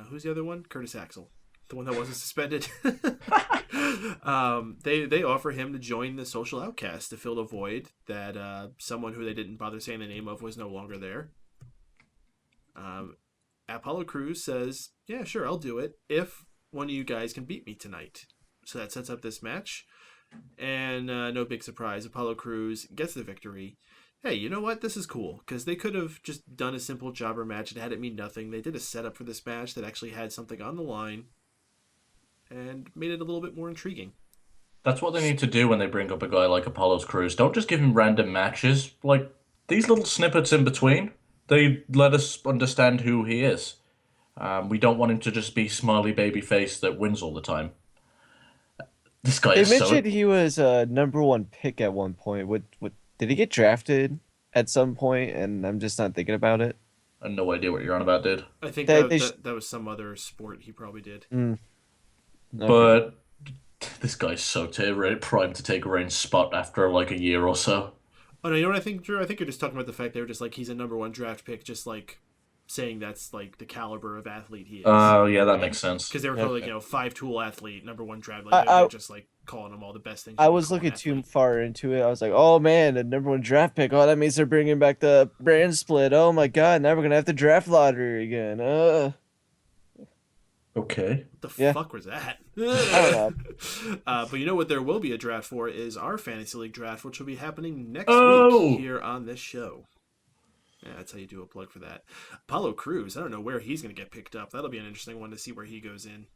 who's the other one? Curtis Axel, the one that wasn't suspended. They offer him to join the Social Outcast to fill the void that someone who they didn't bother saying the name of was no longer there. Apollo Crews says, "Yeah, sure, I'll do it if one of you guys can beat me tonight." So that sets up this match. And no big surprise, Apollo Crews gets the victory. Hey, you know what? This is cool, because they could have just done a simple jobber match and had it mean nothing. They did a setup for this match that actually had something on the line and made it a little bit more intriguing. That's what they need to do when they bring up a guy like Apollo Crews. Don't just give him random matches. Like, these little snippets in between, they let us understand who he is. We don't want him to just be smiley baby face that wins all the time. This guy is They mentioned he was a #1 pick at one point. What did he get drafted at some point? And I'm just not thinking about it. I have no idea what you're on about, dude. I think They- that was some other sport he probably did. Okay. But this guy's so primed to take Reigns' spot after like a year or so. Oh, no, you know what I think, Drew? I think you're just talking about the fact they were just like, he's a #1 draft pick, just like saying that's like the caliber of athlete he is. Oh, yeah, that makes sense. Because they were called like, Okay. 5-tool athlete, #1 draft. Like, they're just like calling him all the best things. I you can was call an looking too athlete. far into it. I was like, oh man, a #1 draft pick. Oh, that means they're bringing back the brand split. Oh my god, now we're gonna have to draft lottery again. Okay. What the Yeah. fuck was that? I don't But you know what there will be a draft for is our Fantasy League draft, which will be happening next Oh! week here on this show. Yeah, that's how you do a plug for that. Apollo Crews, I don't know where he's going to get picked up. That'll be an interesting one to see where he goes in.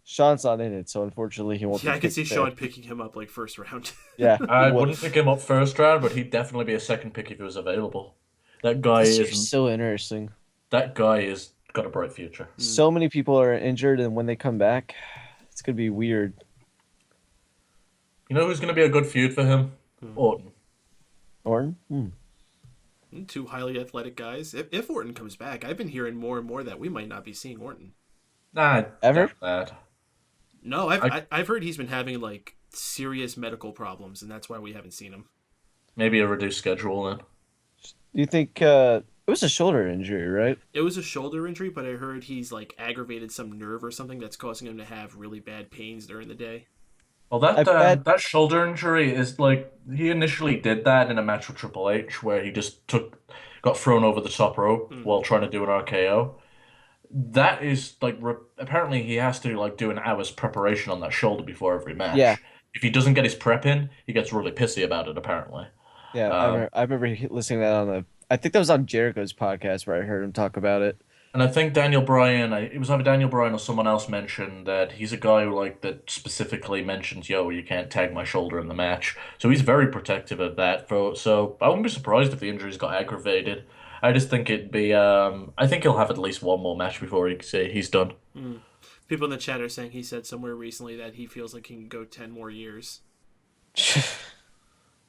Sean's not in it, so unfortunately he won't. Yeah, be I can see picked Sean there. picking him up like first round. Yeah, I he would. wouldn't pick him up first round, but he'd definitely be a second pick if he was available. That guy This year's is so interesting. got a bright future. So many people are injured, and when they come back, it's gonna be weird. You know who's going to be a good feud for him? Orton. Orton? Two highly athletic guys. If Orton comes back, I've been hearing more and more that we might not be seeing Orton. Nah, Ever? doubt that. No, I've heard he's been having like serious medical problems, and that's why we haven't seen him. Maybe a reduced schedule then. Do you think it was a shoulder injury, right? It was a shoulder injury, but I heard he's like aggravated some nerve or something that's causing him to have really bad pains during the day. Well, I've had- that shoulder injury is like he initially did that in a match with Triple H where he just got thrown over the top rope while trying to do an RKO. That is like apparently he has to like do an hour's preparation on that shoulder before every match. Yeah. If he doesn't get his prep in, he gets really pissy about it. Apparently. Yeah, I remember listening to that on the. I think that was on Jericho's podcast where I heard him talk about it. And I think Daniel Bryan, it was either Daniel Bryan or someone else mentioned that he's a guy who that specifically mentions, yo, you can't tag my shoulder in the match. So he's very protective of that. So I wouldn't be surprised if the injuries got aggravated. I just think it'd be, I think he'll have at least one more match before he's done. People in the chat are saying he said somewhere recently that he feels like he can go 10 more years.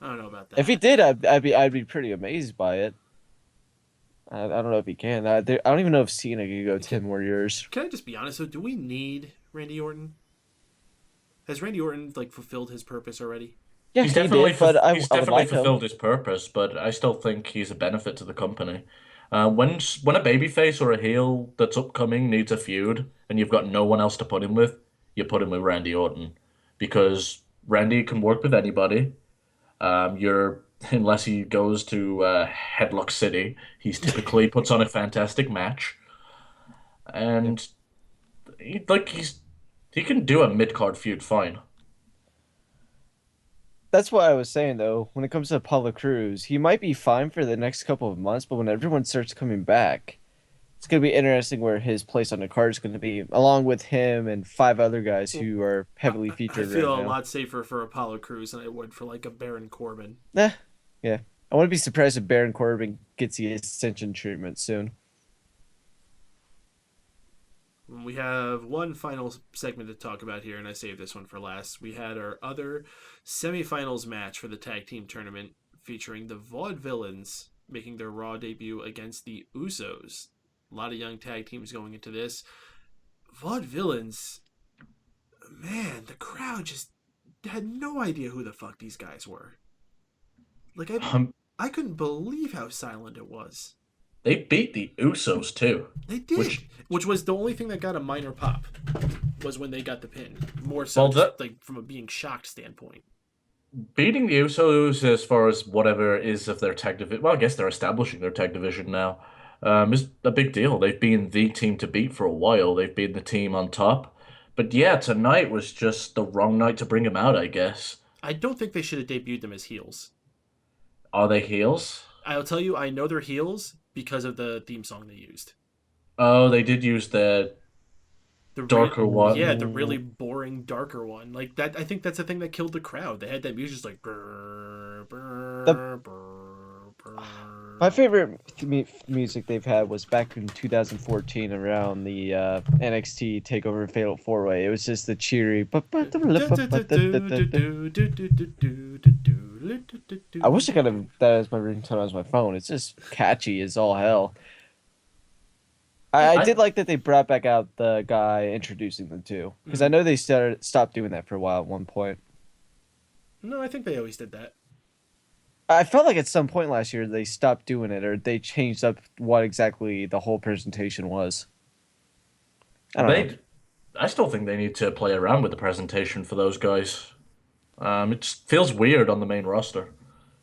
I don't know about that. If he did, I'd be pretty amazed by it. I don't know if he can. I don't even know if Cena could go 10 more years. Can I just be honest though? Do we need Randy Orton? Has Randy Orton fulfilled his purpose already? Yeah, He's he definitely, did, but I he's would definitely like him. fulfilled his purpose, but I still think he's a benefit to the company. When a babyface or a heel that's upcoming needs a feud and you've got no one else to put him with, you put him with Randy Orton because Randy can work with anybody. You're unless he goes to Headlock City, he's typically puts on a fantastic match, and he can do a mid card feud fine. That's what I was saying though. When it comes to Apollo Crews, he might be fine for the next couple of months, but when everyone starts coming back, it's going to be interesting where his place on the card is going to be, along with him and 5 other guys who are heavily I featured feel right a now. lot safer for Apollo Crews than I would for like a Baron Corbin. Yeah. I wouldn't be surprised if Baron Corbin gets the Ascension treatment soon. We have one final segment to talk about here, and I saved this one for last. We had our other semifinals match for the tag team tournament featuring the Vaudevillains making their Raw debut against the Usos. A lot of young tag teams going into this. Vaudevillains, man, the crowd just had no idea who the fuck these guys were. Like, I couldn't believe how silent it was. They beat the Usos too. They did, which was the only thing that got a minor pop, was when they got the pin. More so, Well, just, like from a being shocked standpoint. Beating the Usos as far as whatever is of their tag division. Well, I guess they're establishing their tag division now. Is a big deal. They've been the team to beat for a while. They've been the team on top. But yeah, tonight was just the wrong night to bring them out, I guess. I don't think they should have debuted them as heels. Are they heels? I'll tell you, I know they're heels because of the theme song they used. Oh, they did use the darker one. Yeah, the really boring, darker one. Like that, I think that's the thing that killed the crowd. They had that music just like. Brr, brr, brr, brr. My favorite music they've had was back in 2014 around the NXT Takeover Fatal 4-Way. It was just the cheery. I wish I could have that as my ringtone on my phone. It's just catchy as all hell. I did like that they brought back out the guy introducing them too, because I know they stopped doing that for a while at one point. No, I think they always did that. I felt like at some point last year they stopped doing it, or they changed up what exactly the whole presentation was. I don't know. I still think they need to play around with the presentation for those guys. It just feels weird on the main roster.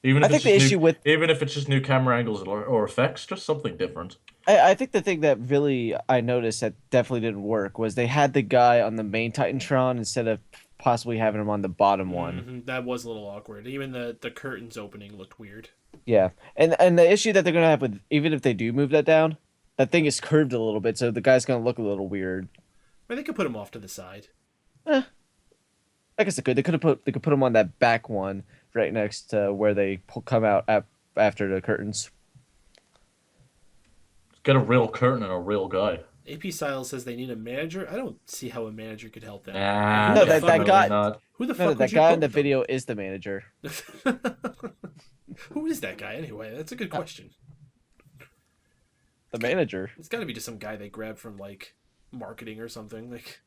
Even if it's just new camera angles or effects, just something different. I think the thing that really I noticed that definitely didn't work was they had the guy on the main Titantron instead of possibly having him on the bottom one. Mm-hmm. That was a little awkward. Even the curtains opening looked weird. Yeah, and the issue that they're gonna have with even if they do move that down, that thing is curved a little bit, so the guy's gonna look a little weird. I mean, they could put him off to the side. I guess they could. They could put him on that back one right next to where they come out after the curtains. Get a real curtain and a real guy. AP Styles says they need a manager. I don't see how a manager could help them. No, that guy. Not. Who the fuck? That guy in the video is the manager. Who is that guy anyway? That's a good question. The manager. It's got to be just some guy they grabbed from like marketing or something. Like,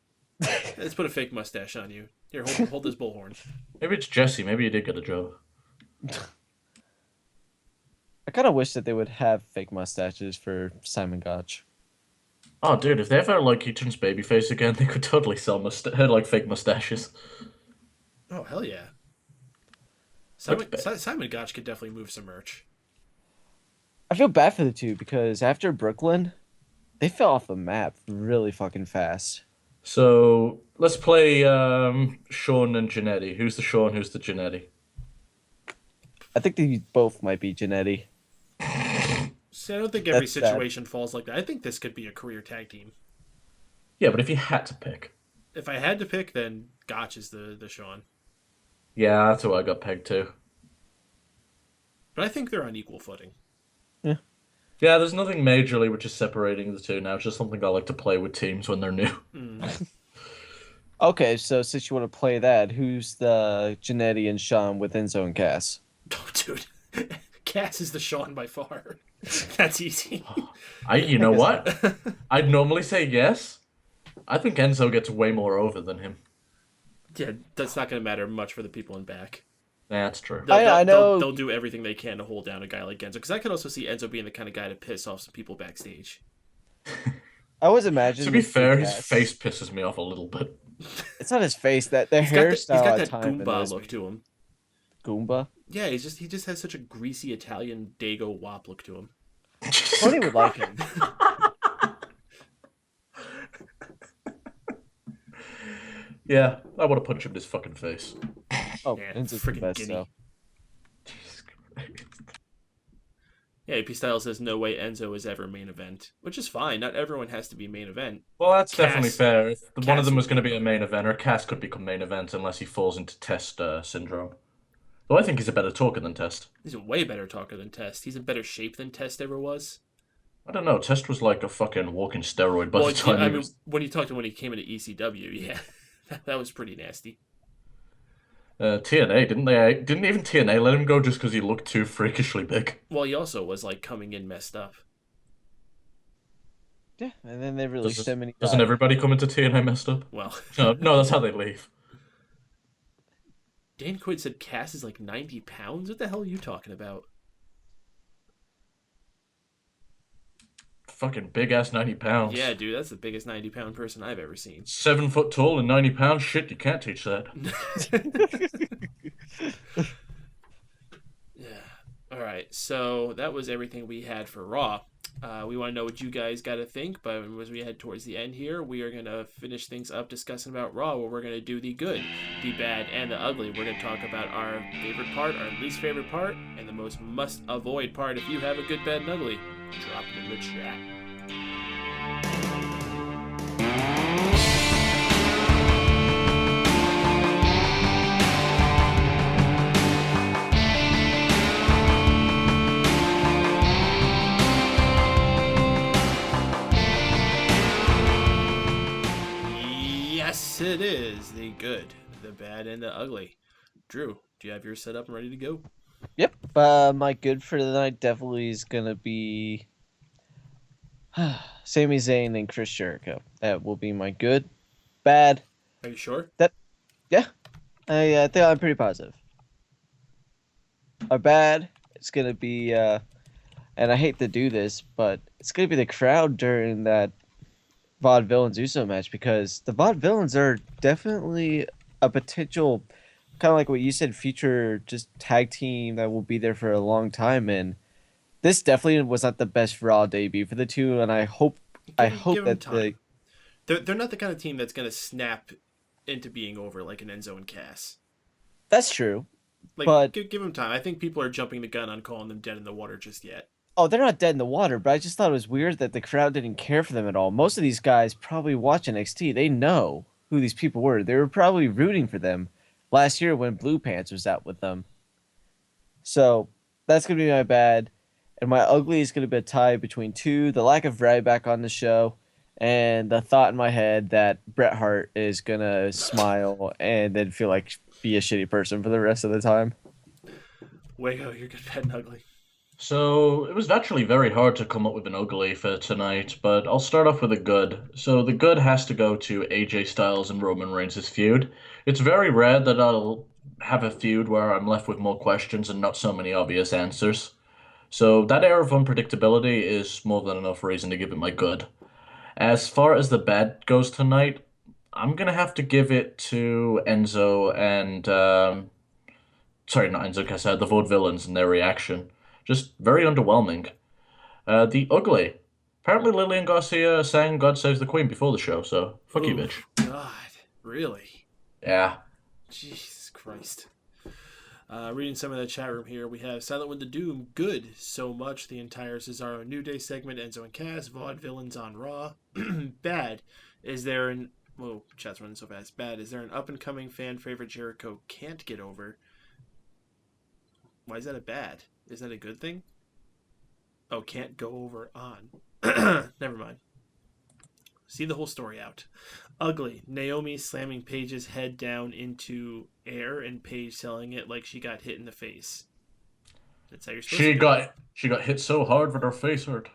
let's put a fake mustache on you. Here, hold this bullhorn. Maybe it's Jesse. Maybe he did get a job. I kind of wish that they would have fake mustaches for Simon Gotch. Oh, dude, if they ever he turns babyface again, they could totally sell fake mustaches. Oh hell yeah! Simon Gotch could definitely move some merch. I feel bad for the two because after Brooklyn, they fell off the map really fucking fast. So let's play Sean and Janetti. Who's the Sean? Who's the Janetti? I think they both might be Janetti. See, I don't think every situation falls like that. I think this could be a career tag team. Yeah, but if you had to pick. If I had to pick, then Gotch is the Sean. Yeah, that's who I got pegged to. But I think they're on equal footing. Yeah. Yeah, there's nothing majorly which is separating the two now. It's just something I like to play with teams when they're new. Okay, so since you want to play that, who's the Janetti and Sean with Enzo and Cass? Oh, dude. Cass is the Sean by far. That's easy. You know what? I'd normally say yes. I think Enzo gets way more over than him. Yeah, that's not going to matter much for the people in back. That's true. I know. They'll do everything they can to hold down a guy like Enzo, because I could also see Enzo being the kind of guy to piss off some people backstage. I was imagining. To be this big fair, his cast. face pisses me off a little bit. It's not his face. That the He's hairstyle got at that times Goomba annoys look me. to him. Goomba. Yeah, he just has such a greasy Italian Dago Wop look to him. Tony would like him. Yeah, I want to punch him in his fucking face. Oh, Yeah, Enzo's the freaking best guinea. though. Jesus Christ. Yeah, AP Styles says no way Enzo is ever main event, which is fine. Not everyone has to be main event. Well, that's Cass- definitely fair. If one Cass of them was would going to be be a main eventer, Cass could become main event unless he falls into Test syndrome. Though I think he's a better talker than Test. He's a way better talker than Test. He's in better shape than Test ever was. I don't know. Test was like a fucking walking steroid by Well, the time yeah, I he mean, was. when you talked to when he came into ECW, yeah, that was pretty nasty. TNA didn't even TNA let him go just because he looked too freakishly big. Well, he also was like coming in messed up. Yeah, and then they released him, and he Doesn't died. everybody come into TNA messed up? Well, No, that's how they leave. Dan Quaid said Cass is like 90 pounds. What the hell are you talking about? Fucking big ass 90 pounds. Yeah, dude, that's the biggest 90-pound person I've ever seen. 7 foot tall and 90 pounds. Shit, you can't teach that. Yeah. All right. So that was everything we had for Raw. We want to know what you guys got to think, but as we head towards the end here, we are going to finish things up discussing about Raw, where we're going to do the good, the bad, and the ugly. We're going to talk about our favorite part, our least favorite part, and the most must-avoid part. If you have a good, bad, and ugly, drop it in the chat. Yes, it is the good, the bad, and the ugly. Drew, do you have yours set up and ready to go? Yep. My good for the night definitely is gonna be Sami Zayn and Chris Jericho. That will be my good. Bad. Are you sure? Yeah. I think I'm pretty positive. Our bad. It's gonna be and I hate to do this, but it's gonna be the crowd during that Vaudevillains Uso match, because the Vaudevillains are definitely a potential, kind of like what you said, future just tag team that will be there for a long time. And this definitely was not the best Raw debut for the two, and I hope Give 'em that time. They're not the kind of team that's going to snap into being over like an Enzo and Cass. that's true. Like, But- give them time. I think people are jumping the gun on calling them dead in the water just yet. Oh, they're not dead in the water, but I just thought it was weird that the crowd didn't care for them at all. Most of these guys probably watch NXT. They know who these people were. They were probably rooting for them last year when Blue Pants was out with them. So that's going to be my bad. And my ugly is going to be a tie between two: the lack of Ryback on the show, and the thought in my head that Bret Hart is going to smile and then feel like be a shitty person for the rest of the time. Wago, you're good, bad, and ugly. So it was actually very hard to come up with an ugly for tonight, but I'll start off with a good. So the good has to go to AJ Styles and Roman Reigns' feud. It's very rare that I'll have a feud where I'm left with more questions and not so many obvious answers. So that air of unpredictability is more than enough reason to give it my good. As far as the bad goes tonight, I'm gonna have to give it to Enzo and sorry, not Enzo Casado, the Vaudevillains and their reaction. Just very underwhelming. The ugly. Apparently Lillian Garcia sang God Saves the Queen before the show, so fuck you, Ooh, bitch. God, really? Yeah. Jesus Christ. Reading some of the chat room here, we have Silent Wind the Doom, good so much. The entire Cesaro New Day segment, Enzo and Cass, Vaudevillains on Raw. Bad. Is there an... Whoa, chat's running so fast. Bad. Is there an up-and-coming fan favorite Jericho can't get over? Why is that a bad? Is that a good thing? Oh, can't go over on. Never mind. See the whole story out. Ugly. Naomi slamming Paige's head down into air and Paige selling it like she got hit in the face. That's how you're supposed to do it. She got hit so hard that her face hurt.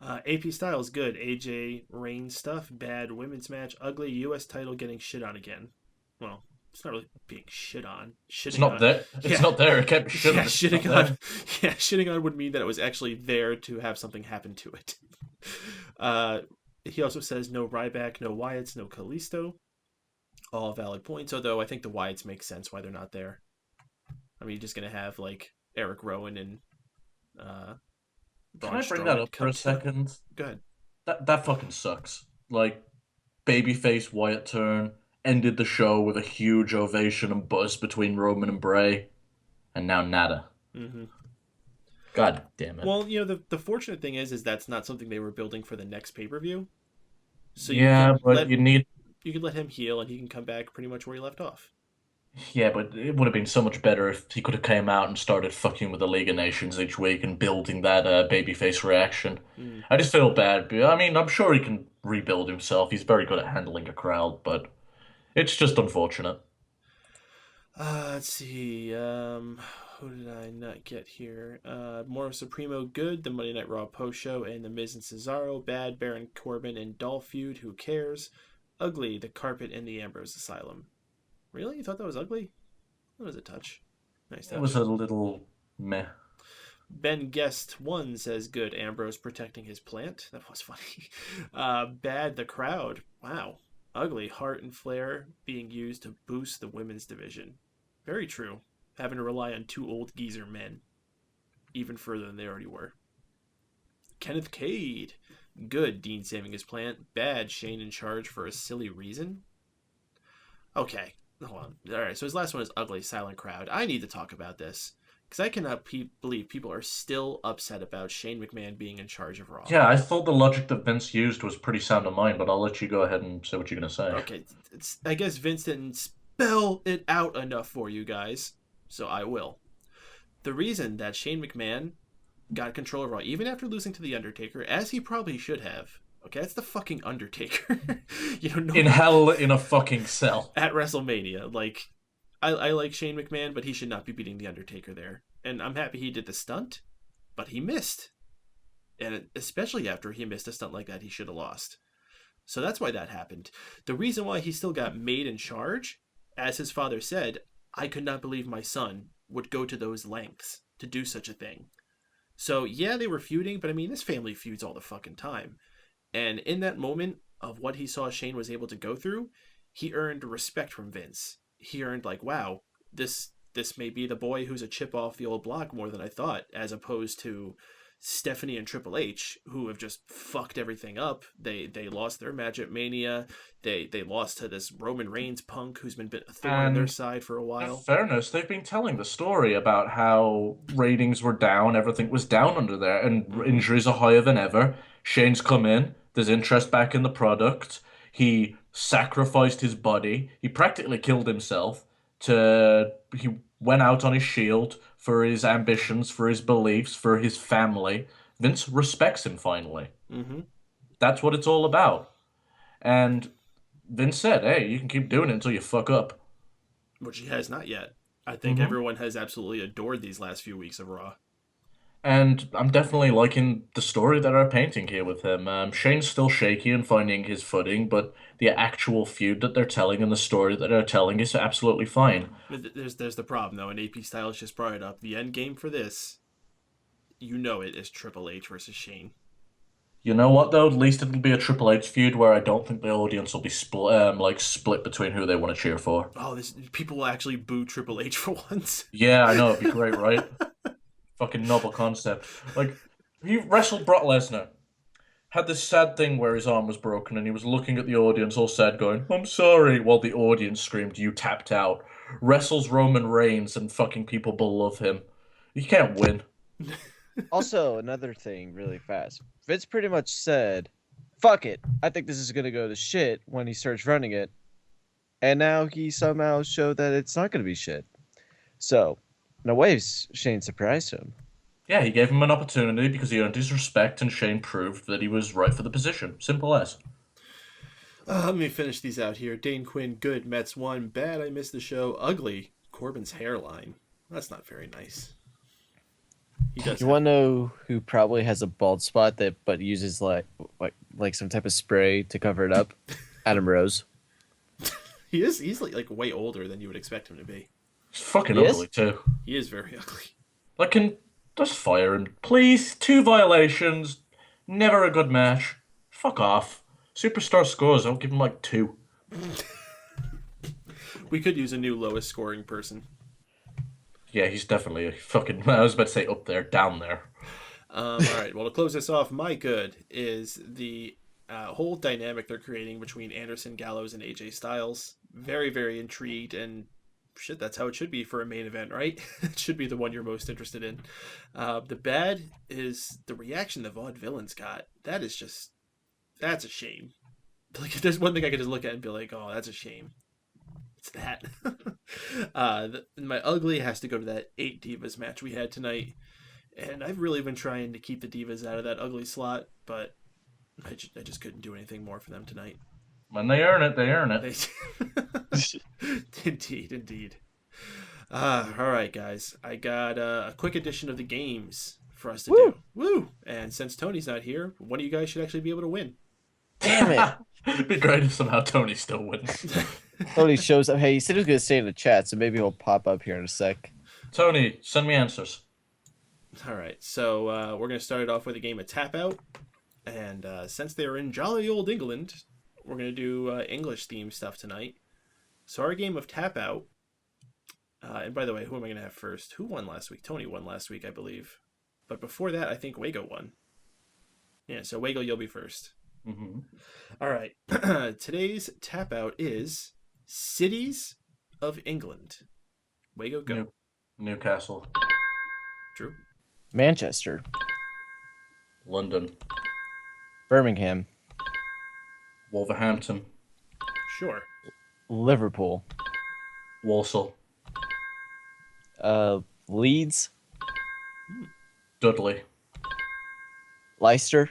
AP Styles, good. AJ Reigns stuff, bad. Women's match, ugly. U.S. title getting shit on again. Well, it's not really being shit on. It's not there. It's not there. It can't be shit on. Shitting on would mean that it was actually there to have something happen to it. He also says no Ryback, no Wyatts, no Kalisto. All valid points, although I think the Wyatts make sense why they're not there. I mean, you're just going to have, like, Eric Rowan and Can I bring that up for a second? Go ahead. That fucking sucks. Like, babyface Wyatt turn ended the show with a huge ovation and buzz between Roman and Bray, and now nada. Mm-hmm. God damn it. Well, you know, the fortunate thing is that's not something they were building for the next pay-per-view. So you could let him heal and he can come back pretty much where he left off. Yeah, but it would have been so much better if he could have came out and started fucking with the League of Nations each week and building that babyface reaction. I just feel bad. I mean, I'm sure he can rebuild himself. He's very good at handling a crowd, but it's just unfortunate. Let's see. Who did I not get here? Moro Supremo, good. The Monday Night Raw post show and the Miz and Cesaro, bad. Baron Corbin and Dolph feud, who cares? Ugly. The carpet in the Ambrose Asylum. Really? You thought that was ugly? That was a touch. Nice touch. It was a little meh. Ben Guest 1 says, good. Ambrose protecting his plant. That was funny. Bad. The crowd. Wow. Ugly. Hart and Flair being used to boost the women's division. Very true. Having to rely on two old geezer men. Even further than they already were. Kenneth Cade. Good. Dean saving his plant. Bad. Shane in charge for a silly reason. Okay. Hold on. All right, so his last one is ugly, silent crowd. I need to talk about this because I cannot believe people are still upset about Shane McMahon being in charge of Raw. Yeah, I thought the logic that Vince used was pretty sound of mind, but I'll let you go ahead and say what you're going to say. Okay, I guess Vince didn't spell it out enough for you guys, so I will. The reason that Shane McMahon got control of Raw, even after losing to The Undertaker, as he probably should have. Okay, that's the fucking Undertaker. In hell in a fucking cell. At WrestleMania. Like, I like Shane McMahon, but he should not be beating The Undertaker there. And I'm happy he did the stunt, but he missed. And especially after he missed a stunt like that, he should have lost. So that's why that happened. The reason why he still got made in charge, as his father said, I could not believe my son would go to those lengths to do such a thing. So yeah, they were feuding, but I mean, this family feuds all the fucking time. And in that moment of what he saw Shane was able to go through, he earned respect from Vince. He earned like, wow, this may be the boy who's a chip off the old block more than I thought, as opposed to Stephanie and Triple H, who have just fucked everything up. They lost their match at Mania. They lost to this Roman Reigns punk who's been a thorn on their side for a while. In fairness, they've been telling the story about how ratings were down, everything was down under there, and injuries are higher than ever. Shane's come in. There's interest back in the product. He sacrificed his body. He practically killed himself. He went out on his shield for his ambitions, for his beliefs, for his family. Vince respects him finally. Mm-hmm. That's what it's all about. And Vince said, hey, you can keep doing it until you fuck up. Which he has not yet. I think everyone has absolutely adored these last few weeks of Raw. And I'm definitely liking the story that they're painting here with him. Shane's still shaky and finding his footing, but the actual feud that they're telling and the story that they're telling is absolutely fine. There's the problem, though, and AP Styles just brought it up. The end game for this, you know it, is Triple H versus Shane. You know what, though? At least it'll be a Triple H feud where I don't think the audience will be split between who they want to cheer for. Oh, people will actually boo Triple H for once. Yeah, I know. It'd be great, right? Fucking novel concept. Like, he wrestled Brock Lesnar. Had this sad thing where his arm was broken and he was looking at the audience all sad going, I'm sorry, while the audience screamed, you tapped out. Wrestles Roman Reigns and fucking people love him. You can't win. Also, another thing really fast. Vince pretty much said, fuck it, I think this is going to go to shit when he starts running it. And now he somehow showed that it's not going to be shit. So, in a way, Shane surprised him. Yeah, he gave him an opportunity because he earned his respect and Shane proved that he was right for the position. Simple as. Let me finish these out here. Dane Quinn, good. Mets 1, bad. I missed the show. Ugly. Corbin's hairline. That's not very nice. You want to know who probably has a bald spot but uses like some type of spray to cover it up? Adam Rose. He's like way older than you would expect him to be. He's fucking He is? ugly, too. He is very ugly. Like, can just fire him. Please, 2 violations. Never a good match. Fuck off. Superstar scores, I'll give him like 2. We could use a new lowest scoring person. Yeah, he's definitely a fucking... I was about to say up there, down there. All right. Well, to close this off, my good is the whole dynamic they're creating between Anderson Gallows and AJ Styles. Very, very intrigued, and shit, that's how it should be for a main event, right? It should be the one you're most interested in. The bad is the reaction the Vaudevillains got. That's a shame. Like, if there's one thing I could just look at and be like, oh, that's a shame. It's that. My ugly has to go to that 8 Divas match we had tonight. And I've really been trying to keep the Divas out of that ugly slot, but I just couldn't do anything more for them tonight. When they earn it, they earn it. Indeed. All right, guys. I got a quick edition of the games for us to do. Woo! And since Tony's not here, one of you guys should actually be able to win. Damn it. It'd be great if somehow Tony still wins. Tony shows up. Hey, he said he was going to stay in the chat, so maybe he'll pop up here in a sec. Tony, send me answers. All right, so we're going to start it off with a game of Tap Out. And since they're in jolly old England, we're going to do English-themed stuff tonight. So our game of Tap Out, and by the way, who am I going to have first? Who won last week? Tony won last week, I believe. But before that, I think Wago won. Yeah, so Wago, you'll be first. Mm-hmm. All right. Today's Tap Out is Cities of England. Wago, go. Newcastle. Drew. Manchester. London. Birmingham. Wolverhampton. Sure. Liverpool. Walsall. Leeds. Dudley. Leicester.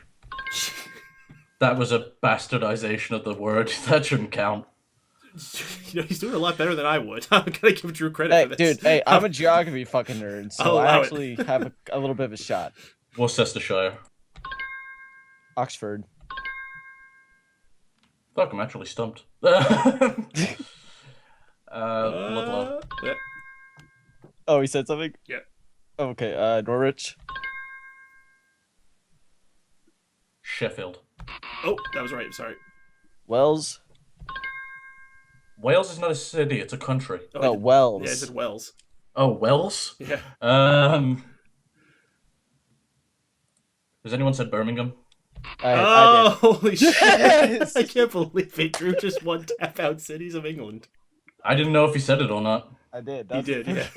That was a bastardization of the word. That shouldn't count. You know, he's doing a lot better than I would. I'm going to give Drew credit Hey, for this. dude, hey, I'm a geography fucking nerd, I'll so I allow it. actually have a little bit of a shot. Worcestershire. Oxford. Fuck, I'm actually stumped. Ludlow. Yeah. Oh, he said something? Yeah. Okay, Norwich. Sheffield. Oh, that was right. I'm sorry. Wells. Wales is not a city, it's a country. Oh, I Wells. Yeah, I said Wells. Oh, Wells? Yeah. Has anyone said Birmingham? I did. Holy shit. Yes! I can't believe it. Drew just won Tap Out Cities of England. I didn't know if he said it or not. I did. He did, yeah.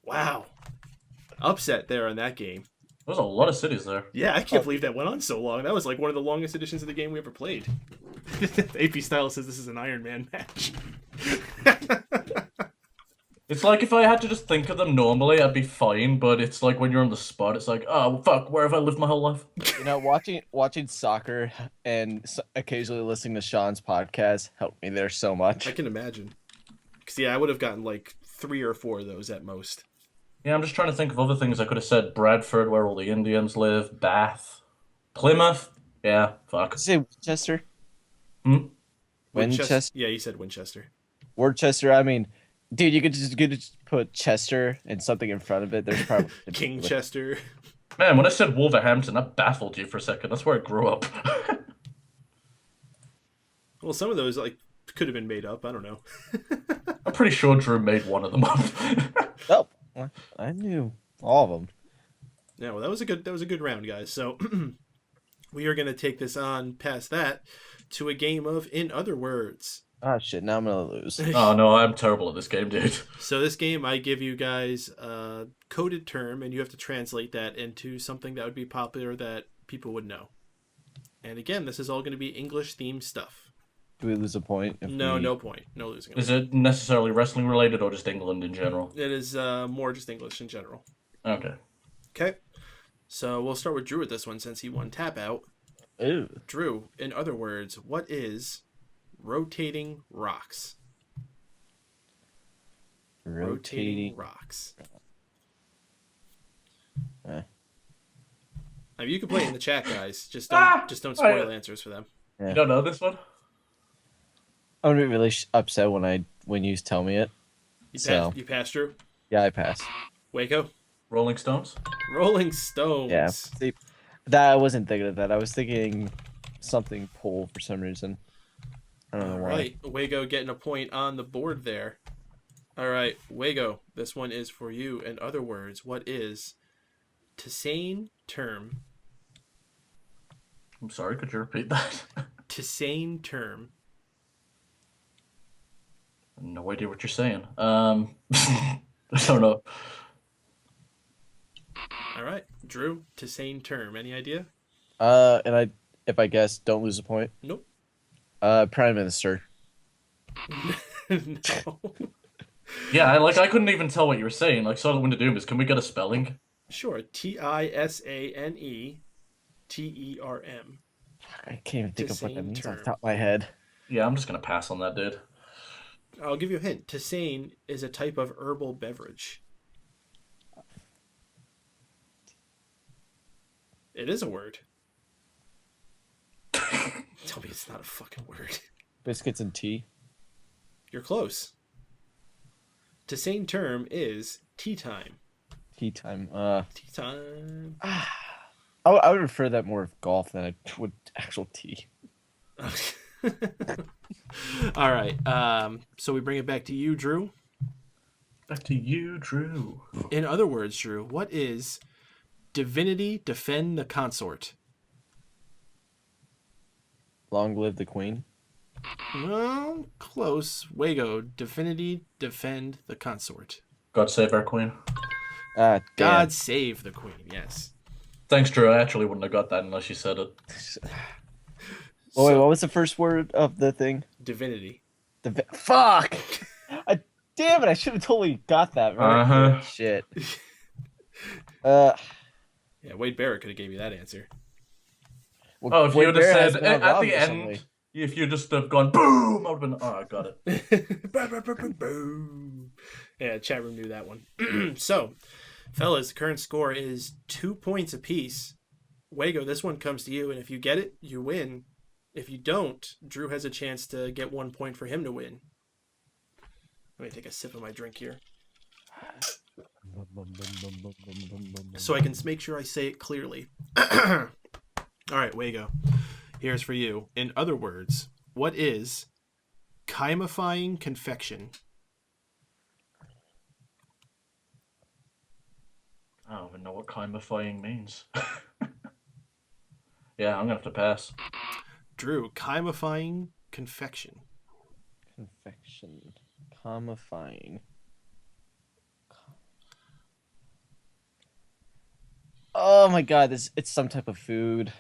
Wow. Upset there on that game. There's a lot of cities there. Yeah, I can't believe that went on so long. That was like one of the longest editions of the game we ever played. AP Style says this is an Iron Man match. It's like if I had to just think of them normally, I'd be fine, but it's like when you're on the spot, it's like, oh, fuck, where have I lived my whole life? You know, watching soccer and occasionally listening to Sean's podcast helped me there so much. I can imagine. Because, yeah, I would have gotten like 3 or 4 of those at most. Yeah, I'm just trying to think of other things I could have said. Bradford, where all the Indians live. Bath. Plymouth. Yeah, fuck. Did you say Winchester? Hmm? Winchester? Yeah, you said Winchester. Worcester, I mean, dude, you could just put Chester and something in front of it. There's probably Kingchester. Man, when I said Wolverhampton, that baffled you for a second. That's where I grew up. Well, some of those like could have been made up. I don't know. I'm pretty sure Drew made one of them up. Oh, I knew all of them. Yeah, well, that was a good round, guys. So we are going to take this on past that to a game of In Other Words. Oh shit! Now I'm gonna lose. Oh no, I'm terrible at this game, dude. So this game, I give you guys a coded term, and you have to translate that into something that would be popular that people would know. And again, this is all going to be English-themed stuff. Do we lose a point? No point. No losing. Is it necessarily wrestling related or just England in general? It is more just English in general. Okay. Okay. So we'll start with Drew with this one since he won Tap Out. Ew. Drew, in other words, what is rotating rocks? Rotating. rocks. Eh. I mean, you can play it in the chat, guys. Just don't spoil answers for them. You don't know this one? I'm gonna be really upset when you tell me it. You passed, Drew? Yeah, I pass. Waco? Rolling Stones? Rolling Stones. Yeah. See, that I wasn't thinking of that. I was thinking something pull for some reason. I don't know All why. right. Wago getting a point on the board there. All right. Wago, this one is for you. In other words, what is Tisane term? I'm sorry, could you repeat that? Tisane term. No idea what you're saying. I don't know. All right. Drew, Tisane term. Any idea? If I guess, don't lose a point. Nope. Prime Minister. No. Yeah, I couldn't even tell what you were saying. Like, Solid Wind of Doom is, can we get a spelling? Sure. Tisane term. I can't even think of what that Tisane means off the term. top of my head. Yeah, I'm just gonna pass on that, dude. I'll give you a hint. Tisane is a type of herbal beverage. It is a word. Tell me it's not a fucking word. Biscuits and tea. You're close. Tisane term is tea time. Tea time. Tea time. I would refer that more of golf than I would actual tea. All right. So we bring it back to you, Drew. Back to you, Drew. In other words, Drew, what is divinity defend the consort? Long live the queen. Well, close. Wago, divinity defend the consort. God save our queen. Damn. God save the queen. Yes. Thanks, Drew. I actually wouldn't have got that unless you said it. Oh, wait, what was the first word of the thing? Divinity. Fuck! Damn it, I should have totally got that, right? Uh-huh. Shit. Yeah, Wade Barrett could have gave you that answer. Well, Oh, if you Wade would have Barrett has said been on at Raw the recently. end, if you just have gone boom, I would have been, oh, I got it. Boom. Yeah, chat room knew that one. So, fellas, the current score is 2 points apiece. Wago, this one comes to you, and if you get it, you win. If you don't, Drew has a chance to get 1 point for him to win. Let me take a sip of my drink here, so I can make sure I say it clearly. All right, Wago. Here's for you. In other words, what is chymifying confection? I don't even know what chymifying means. Yeah, I'm gonna have to pass. Drew, chymifying confection. Confection. Commifying. Oh my god, it's some type of food.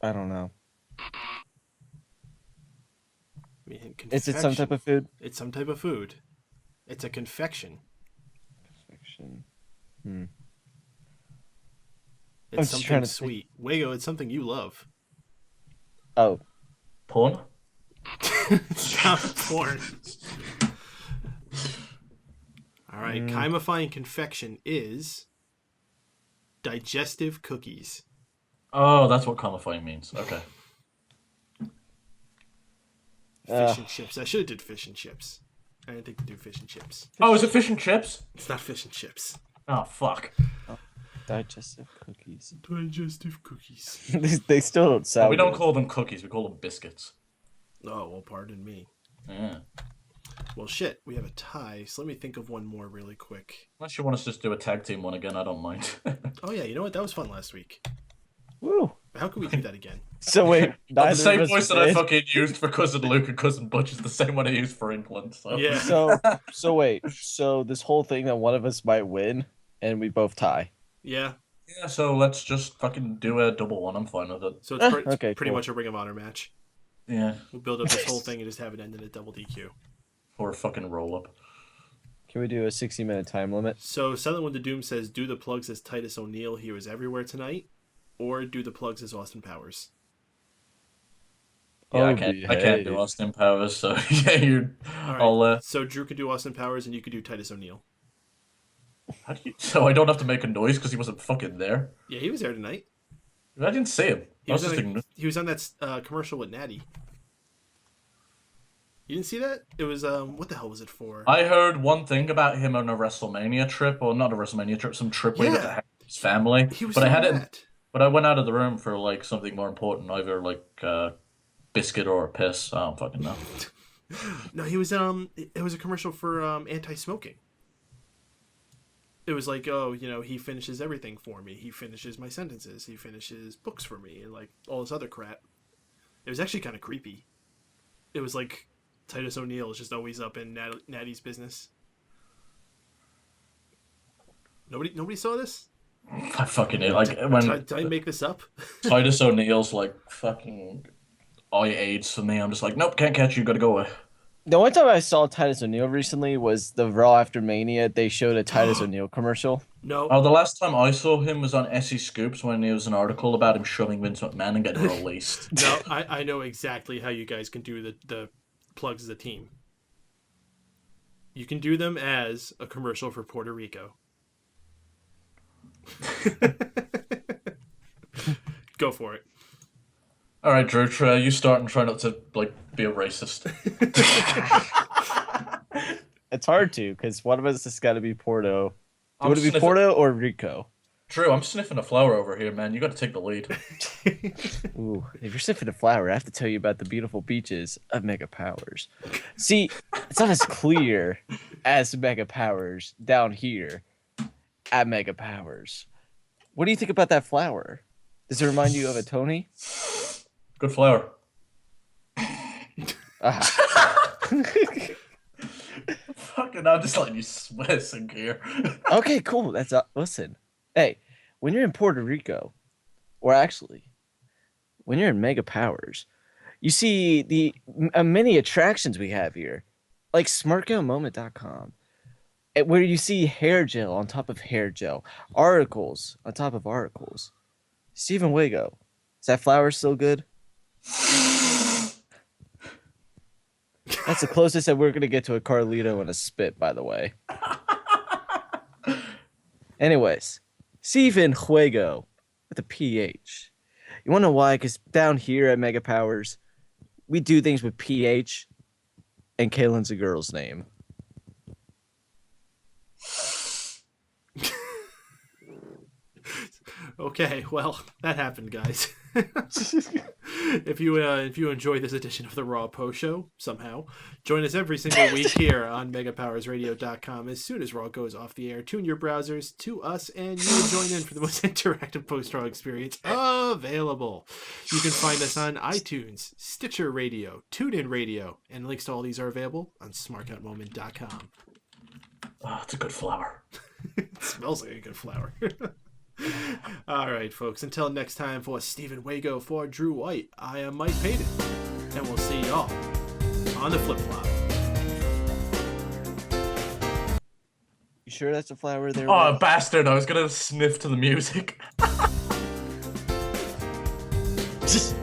I don't know. I mean, Is it some type of food? It's some type of food. It's a confection. Confection. It's just trying something to sweet. Wago, it's something you love. Oh. Porn? It's not porn. All right, chymifying confection is digestive cookies. Oh, that's what chymifying means. Okay. Fish and chips. I should have did fish and chips. I didn't think to do fish and chips. Oh, is it fish and chips? It's not fish and chips. Oh, fuck. Digestive cookies. Digestive cookies. they still don't sound We don't good. call them cookies, we call them biscuits. Oh, well, pardon me. Yeah. Well, shit, we have a tie, so let me think of one more really quick. Unless you want us to just do a tag team one again, I don't mind. Oh, yeah, you know what? That was fun last week. Woo. How can we do that again? So wait, the neither same of us voice that I did? fucking used for Cousin Luke and Cousin Butch is the same one I used for England. So. Yeah. So wait, so this whole thing that one of us might win and we both tie. Yeah. Yeah, so let's just fucking do a double one. I'm fine with it. So it's, it's Okay, pretty cool. much a Ring of Honor match. Yeah. We'll build up this whole thing and just have it end in a double DQ. Or a fucking roll up. Can we do a 60-minute time limit? So Silent When the Doom says, do the plugs as Titus O'Neil, he was everywhere tonight, or do the plugs as Austin Powers. Yeah, I be can't do Austin Powers, so yeah, you. All right. So Drew could do Austin Powers, and you could do Titus O'Neil. How do you? So I don't have to make a noise because he wasn't fucking there. Yeah, he was there tonight. I didn't see him. He I was, was just he was on that commercial with Natty. You didn't see that? It was what the hell was it for? I heard one thing about him on a WrestleMania trip, or not a WrestleMania trip, some trip where he got to hang with his family. He was but I doing had that. it. But I went out of the room for like something more important, either like biscuit or a piss. I don't fucking know. No, he was it was a commercial for anti-smoking. It was like, oh, you know, he finishes everything for me. He finishes my sentences. He finishes books for me, and like all this other crap. It was actually kind of creepy. It was like Titus O'Neil is just always up in Natty's business. Nobody saw this? I fucking hate like when Did I make this up? Titus O'Neil's like fucking eye aids for me. I'm just like, nope, can't catch you. Gotta go away. The only time I saw Titus O'Neil recently was the Raw after Mania. They showed a Titus O'Neil commercial. No. Oh, the last time I saw him was on SE Scoops when there was an article about him shoving Vince McMahon and getting released. No, I know exactly how you guys can do the plugs as a team. You can do them as a commercial for Puerto Rico. Go for it. All right, Drew, you start and try not to like be a racist. It's hard to, because one of us has got to be Porto. Do you I'm want to be sniffing- Porto or Rico? Drew, I'm sniffing a flower over here, man. You got to take the lead. Ooh, if you're sniffing a flower, I have to tell you about the beautiful beaches of Mega Powers. See, it's not as clear as Mega Powers down here at Mega Powers. What do you think about that flower? Does it remind you of a Tony? Good flower. Fucking, I'm just letting you sing here. Okay, cool. That's listen. Hey, when you're in Puerto Rico, or actually, when you're in Mega Powers, you see the many attractions we have here, like smartgomoment.com, where you see hair gel on top of hair gel, articles on top of articles. Steven Wago, is that flower still good? That's the closest that we're going to get to a Carlito and a spit, by the way. Anyways, Steven Juego with a PH. You want to know why? Because down here at Mega Powers, we do things with PH, and Kaylin's a girl's name. Okay, well, that happened, guys. If you enjoy this edition of the Raw Post Show somehow, join us every single week here on MegaPowersRadio.com. As soon as Raw goes off the air, tune your browsers to us, and you will join in for the most interactive post-Raw experience available. You can find us on iTunes, Stitcher Radio, TuneIn Radio, and links to all these are available on SmartCutMoment.com. Oh, it's a good flower. It smells like a good flower. All right, folks. Until next time, for Steven Wago, for Drew White, I am Mike Payton, and we'll see y'all on the flip flop. You sure that's a flower there? Oh, Will? bastard! I was gonna sniff to the music. Just